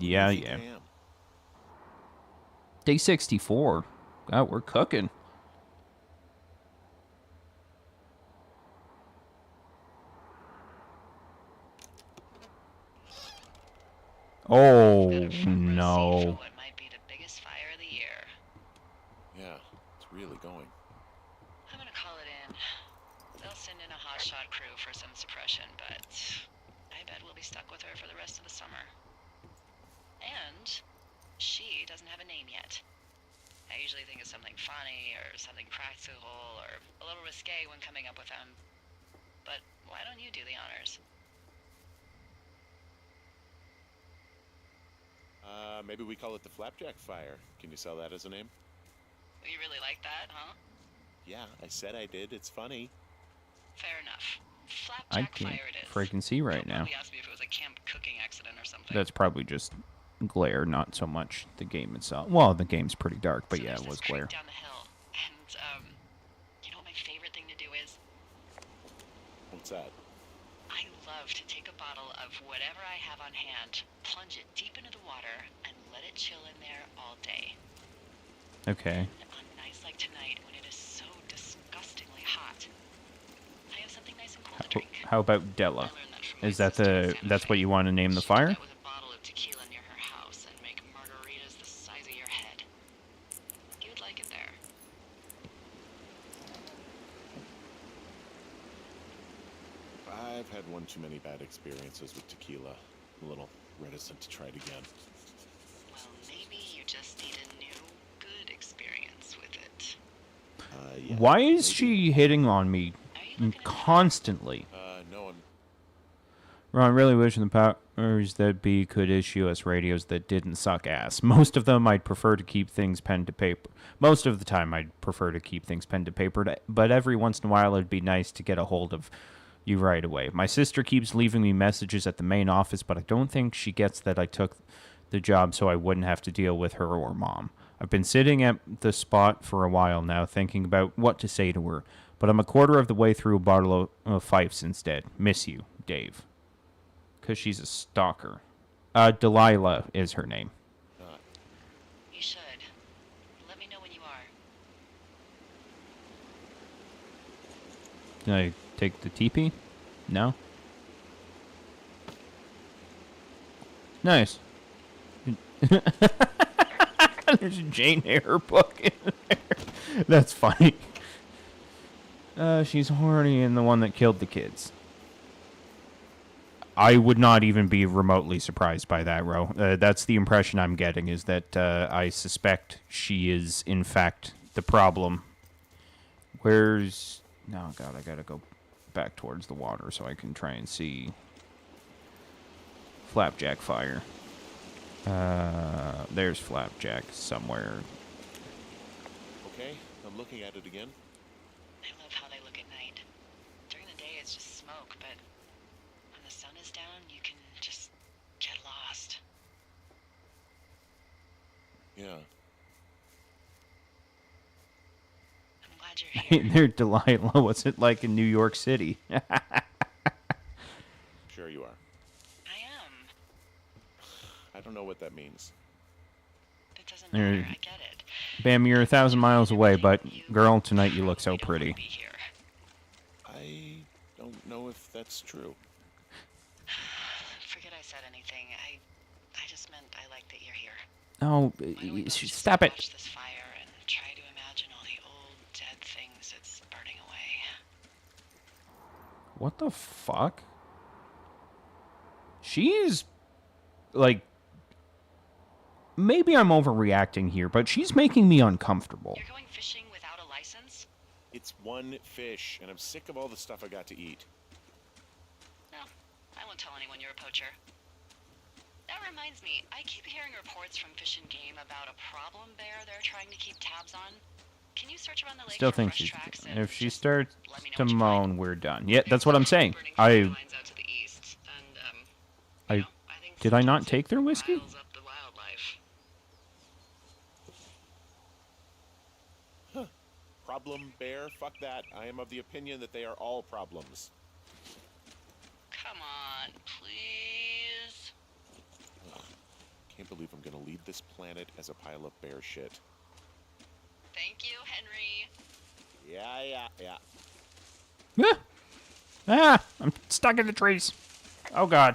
Yeah, I think yeah. I am. Day 64. Oh, we're cooking. Oh, Got a front row seat for no. what might be the biggest fire of the year. Yeah, it's really going. I'm gonna call it in. They'll send in a hotshot crew for some suppression, but I bet we'll be stuck with her for the rest of the summer. And she doesn't have a name yet. I usually think of something funny or something practical or a little risque when coming up with them. But why don't you do the honors? Maybe we call it the Flapjack Fire. Can you sell that as a name? You really like that, huh? Yeah, I said I did. It's funny. Fair enough. I Flapjack can't Fire it is. freaking see right You'll now. probably ask me if it was a camp cooking accident or something. That's probably just glare, not so much the game itself. Well, the game's pretty dark, but So yeah, there's it this was creek glare. down the hill, and you know what my favorite thing to do is? What's that? I love to take a bottle of whatever I have on hand, plunge it deep into the water, and let it chill in there all day. Okay. And on nights like tonight, when it is so disgustingly hot, I have something nice and cool to drink. How about I Della? learned that from my Is that sister in Santa that's what Fe. you want to name the She fire? did that with a bottle of tequila near her house and make margaritas the size of your head. You'd like it there. I've had one too many bad experiences with tequila. A little reticent to try it again. Well, maybe you just need a new, good experience with it. Yeah, Why is maybe. she hitting on me Are you looking at constantly? No, I'm... Ron, really wishing the powers that be could issue us radios that didn't suck ass. Most of them, I'd prefer to keep things pen to paper. Most of the time, I'd prefer to keep things pen to paper, but every once in a while, it'd be nice to get a hold of you right away. My sister keeps leaving me messages at the main office, but I don't think she gets that I took the job so I wouldn't have to deal with her or mom. I've been sitting at the spot for a while now, thinking about what to say to her, but I'm a quarter of the way through a bottle of Fifes instead. Miss you, Dave. Because she's a stalker. Delilah is her name. not. You should. Let me know when you are. Did I take the TP? No? Nice. There's a Jane Eyre book in there. That's funny. She's horny and the one that killed the kids. I would not even be remotely surprised by that, Ro. That's the impression I'm getting, is that I suspect she is, in fact, the problem. Where's... Oh, God, I gotta go back towards the water so I can try and see Flapjack Fire. There's Flapjack somewhere. Okay, I'm looking at it again. I love how they look at night. During the day, it's just smoke, but when the sun is down, you can just get lost. Yeah. I'm glad you're here. Hey there, Delilah. What's it like in New York City? Sure you are. I am. I don't know what that means. It doesn't There- matter. I get it. Bam, you're 1,000 miles away, but You girl, tonight you look so probably don't pretty. wanna be here. I don't know if that's true. Forget I said anything. I just meant I like that you're here. Oh, Why don't we both just stop it. watch this fire and try to imagine all the old dead things it's burning away. What the fuck? She's like, maybe I'm overreacting here, but she's making me uncomfortable. You're going fishing without a license? It's one fish, and I'm sick of all the stuff I got to eat. No, I won't tell anyone you're a poacher. That reminds me, I keep hearing reports from Fish and Game about a problem bear they're trying to keep tabs on. Can you search around the lake Still for think fresh she's. tracks and If she just starts let me know to what you find? moan, we're done. Yeah, that's what I'm saying. Burning fire I lines out to the east, and, I- you know, I think did I not sometimes take it their whiskey? riles up the wildlife. Problem bear? Fuck that. I am of the opinion that they are all problems. Come on, please. Can't believe I'm gonna leave this planet as a pile of bear shit. Thank you, Henry. Yeah. I'm stuck in the trees. Oh god.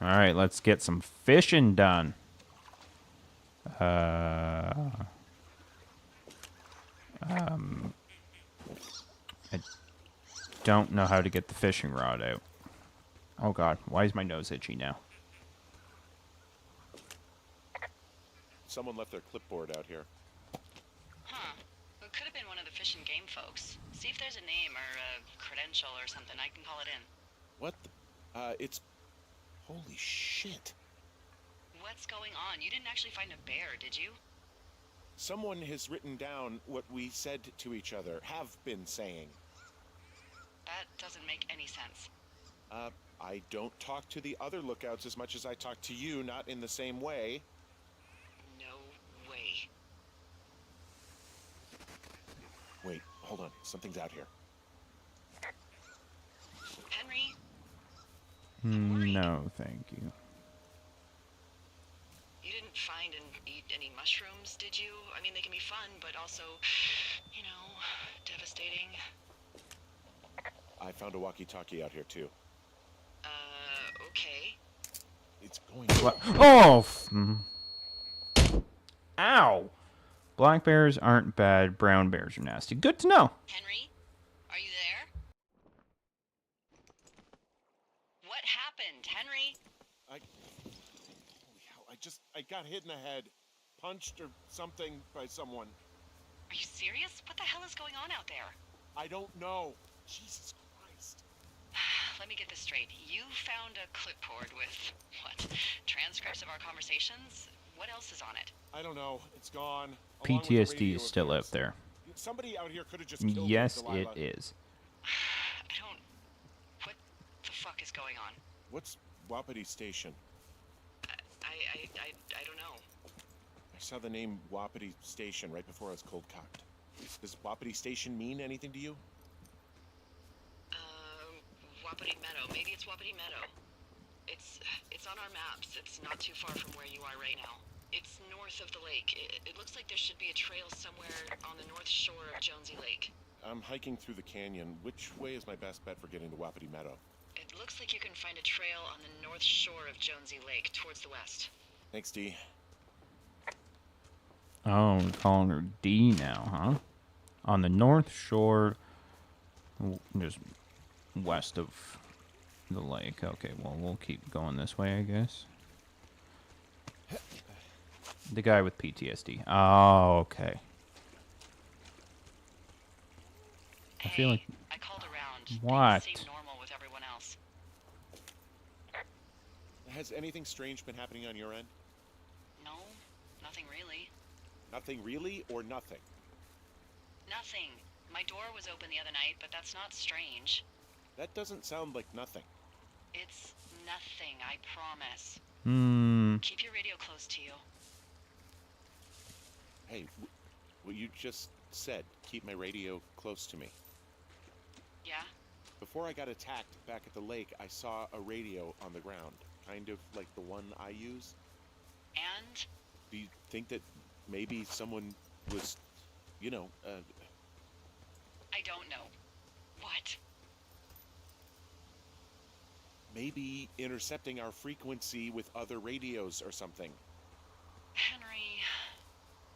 All right, let's get some fishing done. I don't know how to get the fishing rod out. Oh god, why is my nose itchy now? Someone left their clipboard out here. Huh. It could have been one of the Fish and Game folks. See if there's a name or a credential or something. I can call it in. What the? It's... Holy shit. What's going on? You didn't actually find a bear, did you? Someone has written down what we said to each other, have been saying. That doesn't make any sense. I don't talk to the other lookouts as much as I talk to you, not in the same way. No way. Wait, hold on. Something's out here. Henry? I'm worried. No, thank you. You didn't find and eat any mushrooms, did you? I mean, they can be fun, but also, you know, devastating. I found a walkie-talkie out here, too. Okay. It's going... What? Oh! Ow! Black bears aren't bad. Brown bears are nasty. Good to know. Henry? Are you there? What happened, Henry? Holy hell, I got hit in the head. Punched or something by someone. Are you serious? What the hell is going on out there? I don't know. Jesus Christ. Let me get this straight. You found a clipboard with, what, transcripts of our conversations? What else is on it? I don't know. It's gone. along with the PTSD radio is still affairs. out there. Somebody out here could have just killed Yes, me, it Delilah. is. I don't... What the fuck is going on? What's Wapiti Station? I don't know. I saw the name Wapiti Station right before I was cold cocked. Does Wapiti Station mean anything to you? Wapiti Meadow. Maybe it's Wapiti Meadow. It's on our maps. It's not too far from where you are right now. It's north of the lake. It looks like there should be a trail somewhere on the north shore of Jonesy Lake. I'm hiking through the canyon. Which way is my best bet for getting to Wapiti Meadow? It looks like you can find a trail on the north shore of Jonesy Lake, towards the west. Thanks, D. Oh, we're calling her D now, huh? On the north shore, just west of the lake. Okay, well, we'll keep going this way, I guess. The guy with PTSD. Oh, okay. I feel like... I called around. What? Things seem normal with everyone else. Has anything strange been happening on your end? No, nothing really. Nothing really or nothing? Nothing. My door was open the other night, but that's not strange. That doesn't sound like nothing. It's nothing, I promise. Hmm. Keep your radio close to you. Hey, what you just said, keep my radio close to me. Yeah? Before I got attacked back at the lake, I saw a radio on the ground, kind of like the one I use. And? Do you think that maybe someone was, I don't know. What? maybe intercepting our frequency with other radios or something? Henry...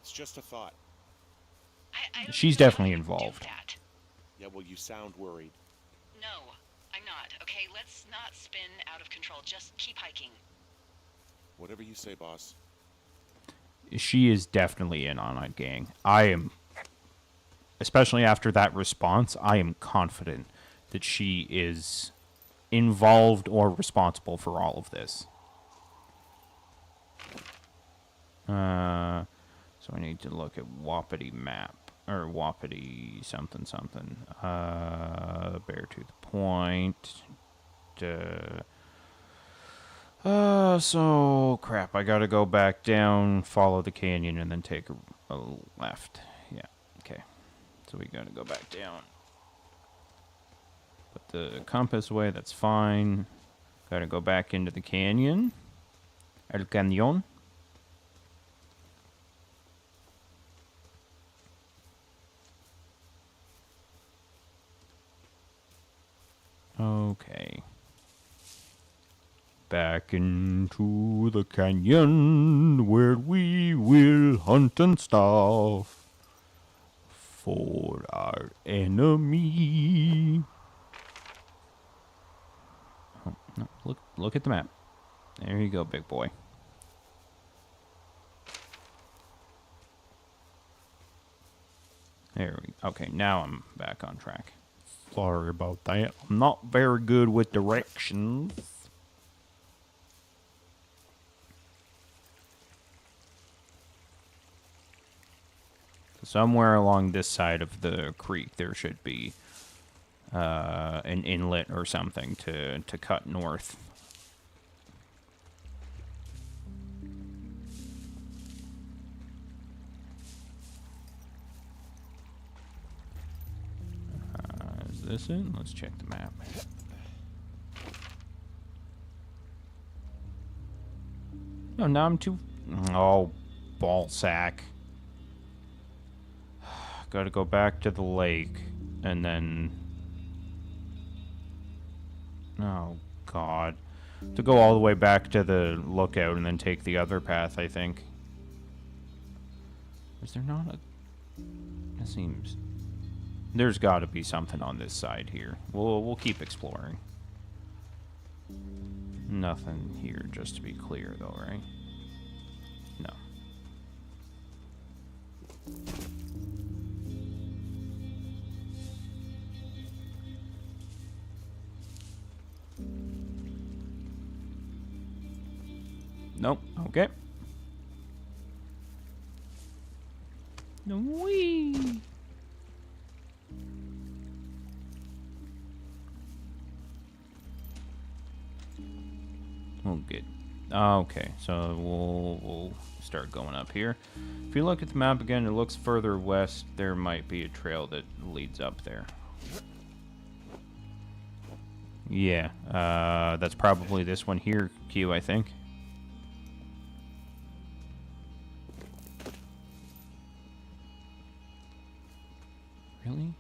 It's just a thought. I don't She's even know how definitely you would involved. Do that. Yeah, well, you sound worried. No, I'm not. Okay, let's not spin out of control. Just keep hiking. Whatever you say, boss. She is definitely in on it, gang. I am, especially after that response, I am confident that she is involved or responsible for all of this. So I need to look at Wapiti map. Or Wapiti something something. Bear to the point. So crap, I gotta go back down, follow the canyon, and then take a left. Yeah, okay. So we gotta go back down. Put the compass away, that's fine. Gotta go back into the canyon. El Cañón. Okay. Back into the canyon where we will hunt and stuff for our enemy. Oh, no, look at the map. There you go, big boy. There we go. Okay, now I'm back on track. Sorry about that. I'm not very good with directions. Somewhere along this side of the creek, there should be an inlet or something to cut north. Is this it? Let's check the map. No, now I'm too... Oh, ball sack. Gotta go back to the lake, and then... Oh, God. To go all the way back to the lookout and then take the other path, I think. Is there not a... It seems... There's gotta be something on this side here. We'll keep exploring. Nothing here, just to be clear, though, right? No. Nope. Okay. Whee! Oh, good. Okay, so we'll start going up here. If you look at the map again, it looks further west. There might be a trail that leads up there. Yeah, that's probably this one here, Q, I think. Really?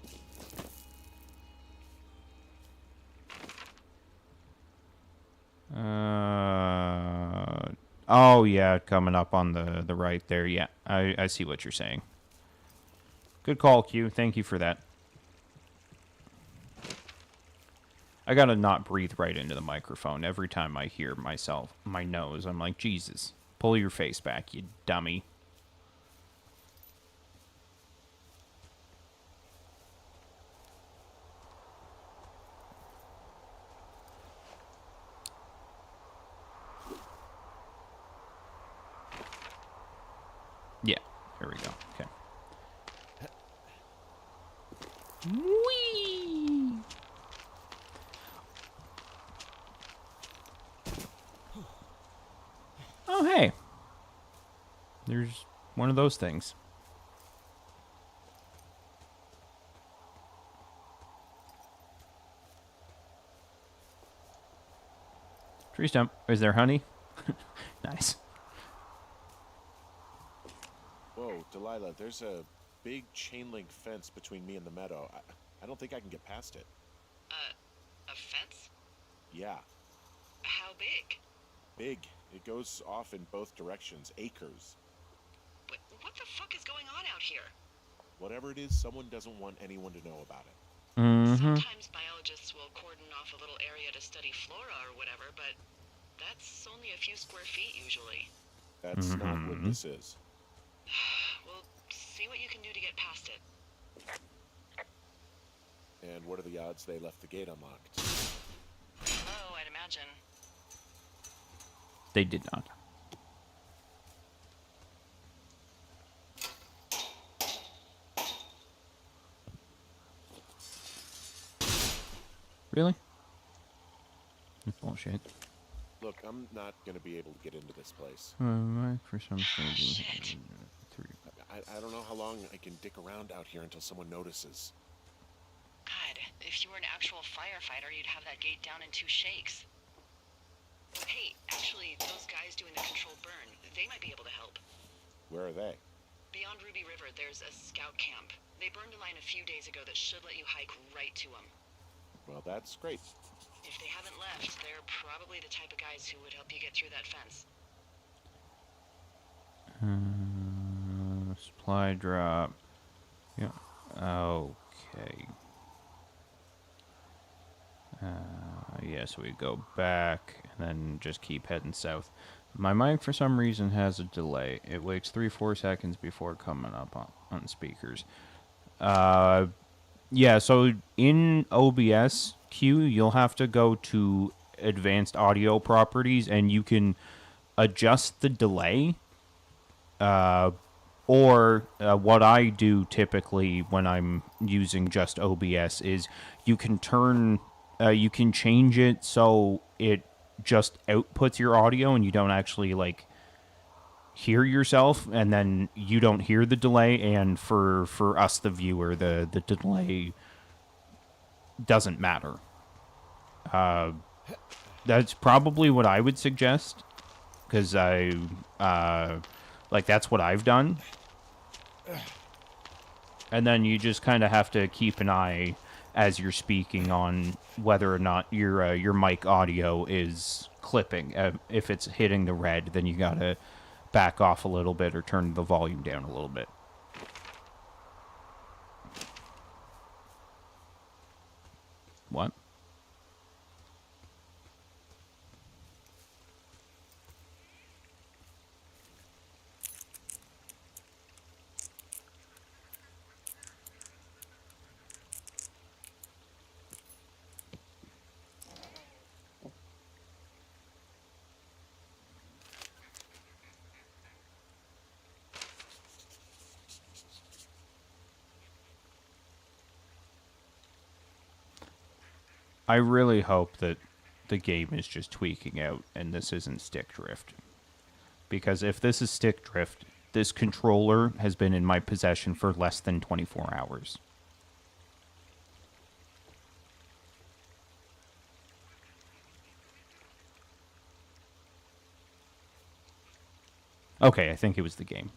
Oh yeah, coming up on the right there. Yeah, I see what you're saying. Good call, Q. Thank you for that. I gotta not breathe right into the microphone every time I hear myself, my nose. I'm like, Jesus, pull your face back, you dummy. Yeah, there we go. Okay. Whee! Oh, hey. There's one of those things. Tree stump. Is there honey? Nice. Whoa, Delilah, there's a big chain link fence between me and the meadow. I don't think I can get past it. A fence? Yeah, How big? big. It goes off in both directions, acres. What the fuck is going on out here? Whatever it is, someone doesn't want anyone to know about it. Mm-hmm. Sometimes biologists will cordon off a little area to study flora or whatever, but that's only a few square feet usually. That's not what this is. Well, see what you can do to get past it. And what are the odds they left the gate unlocked? Low, I'd imagine. They did not. Really? That's bullshit. Look, I'm not going to be able to get into this place. For some reason. Shit. I don't know how long I can dick around out here until someone notices. God, if you were an actual firefighter, you'd have that gate down in 2 shakes. Hey, actually, those guys doing the controlled burn, they might be able to help. Where are they? Beyond Ruby River, there's a scout camp. They burned a line a few days ago that should let you hike right to them. Well, that's great. If they haven't left, they're probably the type of guys who would help you get through that fence. Supply drop. Yeah. Okay. Yeah, so we go back and then just keep heading south. My mic, for some reason, has a delay. It waits 3-4 seconds before coming up on speakers. Yeah, so in OBS Q, you'll have to go to advanced audio properties and you can adjust the delay. Or what I do typically when I'm using just OBS is you can change it so it just outputs your audio and you don't actually like hear yourself, and then you don't hear the delay, and for us the viewer the delay doesn't matter. That's probably what I would suggest, because that's what I've done. And then you just kind of have to keep an eye as you're speaking on whether or not your mic audio is clipping. If it's hitting the red, then you gotta back off a little bit or turn the volume down a little bit. What? I really hope that the game is just tweaking out and this isn't stick drift. Because if this is stick drift, this controller has been in my possession for less than 24 hours. Okay, I think it was the game.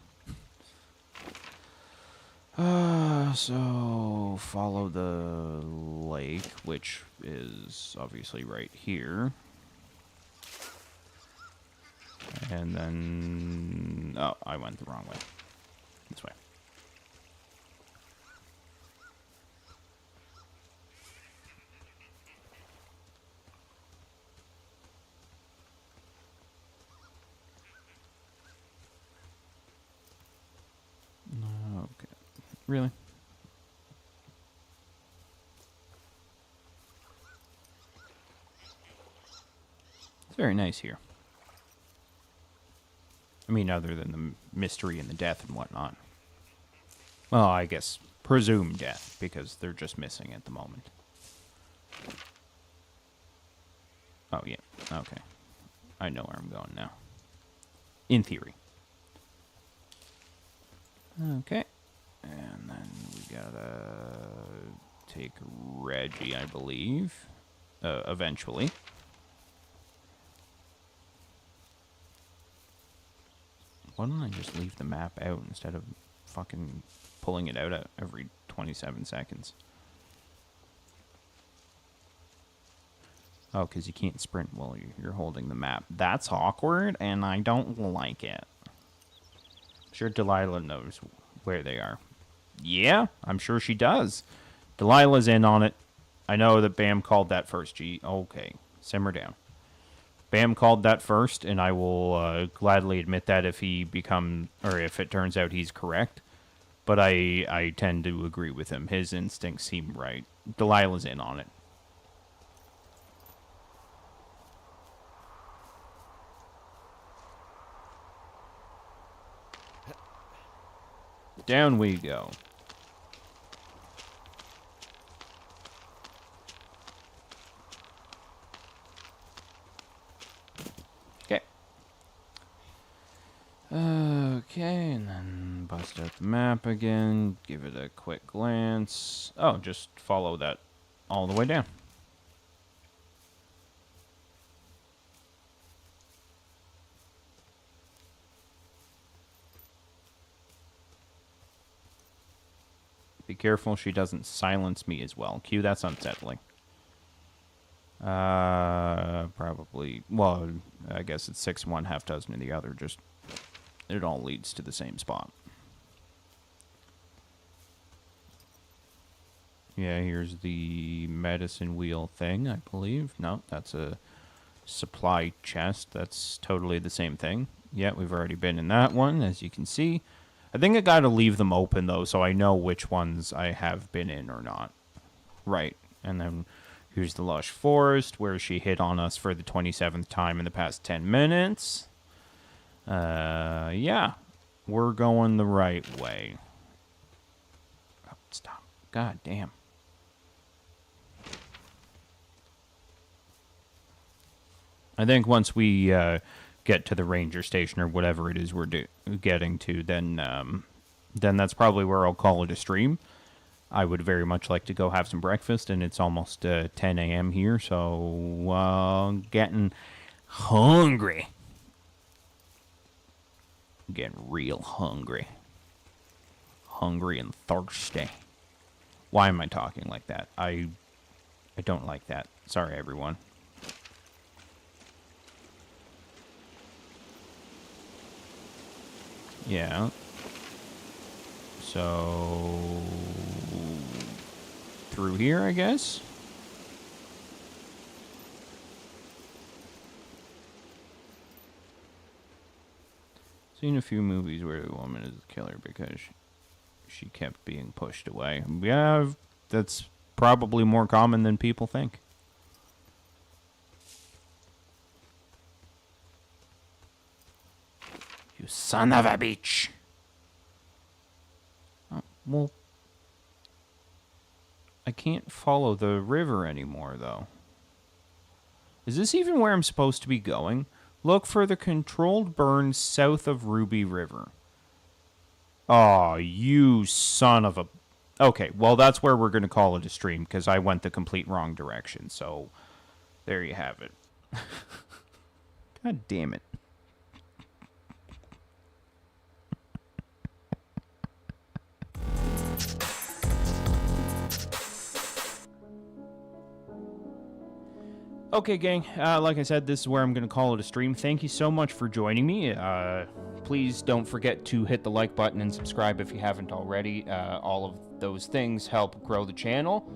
So follow the lake, which is obviously right here. And then... Oh, I went the wrong way. This way. Okay. Really? It's very nice here. I mean, other than the mystery and the death and whatnot. Well, I guess presumed death, because they're just missing at the moment. Oh, yeah. Okay. I know where I'm going now. In theory. Okay. And then we gotta take Reggie, I believe. Eventually. Why don't I just leave the map out instead of fucking pulling it out at every 27 seconds? Oh, because you can't sprint while you're holding the map. That's awkward, and I don't like it. I'm sure Delilah knows where they are. Yeah, I'm sure she does. Delilah's in on it. I know that Bam called that first. Okay, simmer down. Bam called that first, and I will gladly admit that if if it turns out he's correct. But I tend to agree with him. His instincts seem right. Delilah's in on it. Down we go. Okay. Okay, and then bust out the map again. Give it a quick glance. Oh, just follow that all the way down. Be careful she doesn't silence me as well. Q, that's unsettling. Probably. Well, I guess it's 6 one, half dozen in the other. Just, it all leads to the same spot. Yeah, here's the medicine wheel thing, I believe. No, that's a supply chest. That's totally the same thing. Yeah, we've already been in that one, as you can see. I think I gotta leave them open, though, so I know which ones I have been in or not. Right. And then here's the lush forest, where she hit on us for the 27th time in the past 10 minutes. Yeah. We're going the right way. Oh, stop. God damn. I think once we get to the ranger station or whatever it is we're getting to, then that's probably where I'll call it a stream. I would very much like to go have some breakfast, and it's almost 10 a.m. here, so getting hungry. Getting real hungry. Hungry and thirsty. Why am I talking like that? I don't like that. Sorry, everyone. Yeah. So through here, I guess. Seen a few movies where the woman is the killer because she kept being pushed away. Yeah, that's probably more common than people think. You son of a bitch. Oh, well, I can't follow the river anymore, though. Is this even where I'm supposed to be going? Look for the controlled burn south of Ruby River. Oh, you son of a... Okay, well, that's where we're going to call it a stream, because I went the complete wrong direction, so there you have it. God damn it. Okay, gang, like I said, this is where I'm going to call it a stream. Thank you so much for joining me. Please don't forget to hit the like button and subscribe if you haven't already. All of those things help grow the channel.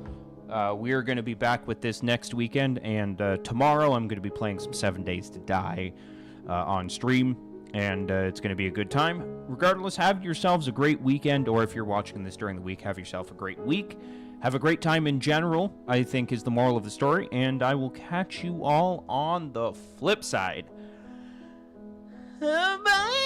We are going to be back with this next weekend, and tomorrow I'm going to be playing some 7 Days to Die on stream, and it's going to be a good time. Regardless, have yourselves a great weekend, or if you're watching this during the week, have yourself a great week. Have a great time in general, I think, is the moral of the story, and I will catch you all on the flip side. Bye!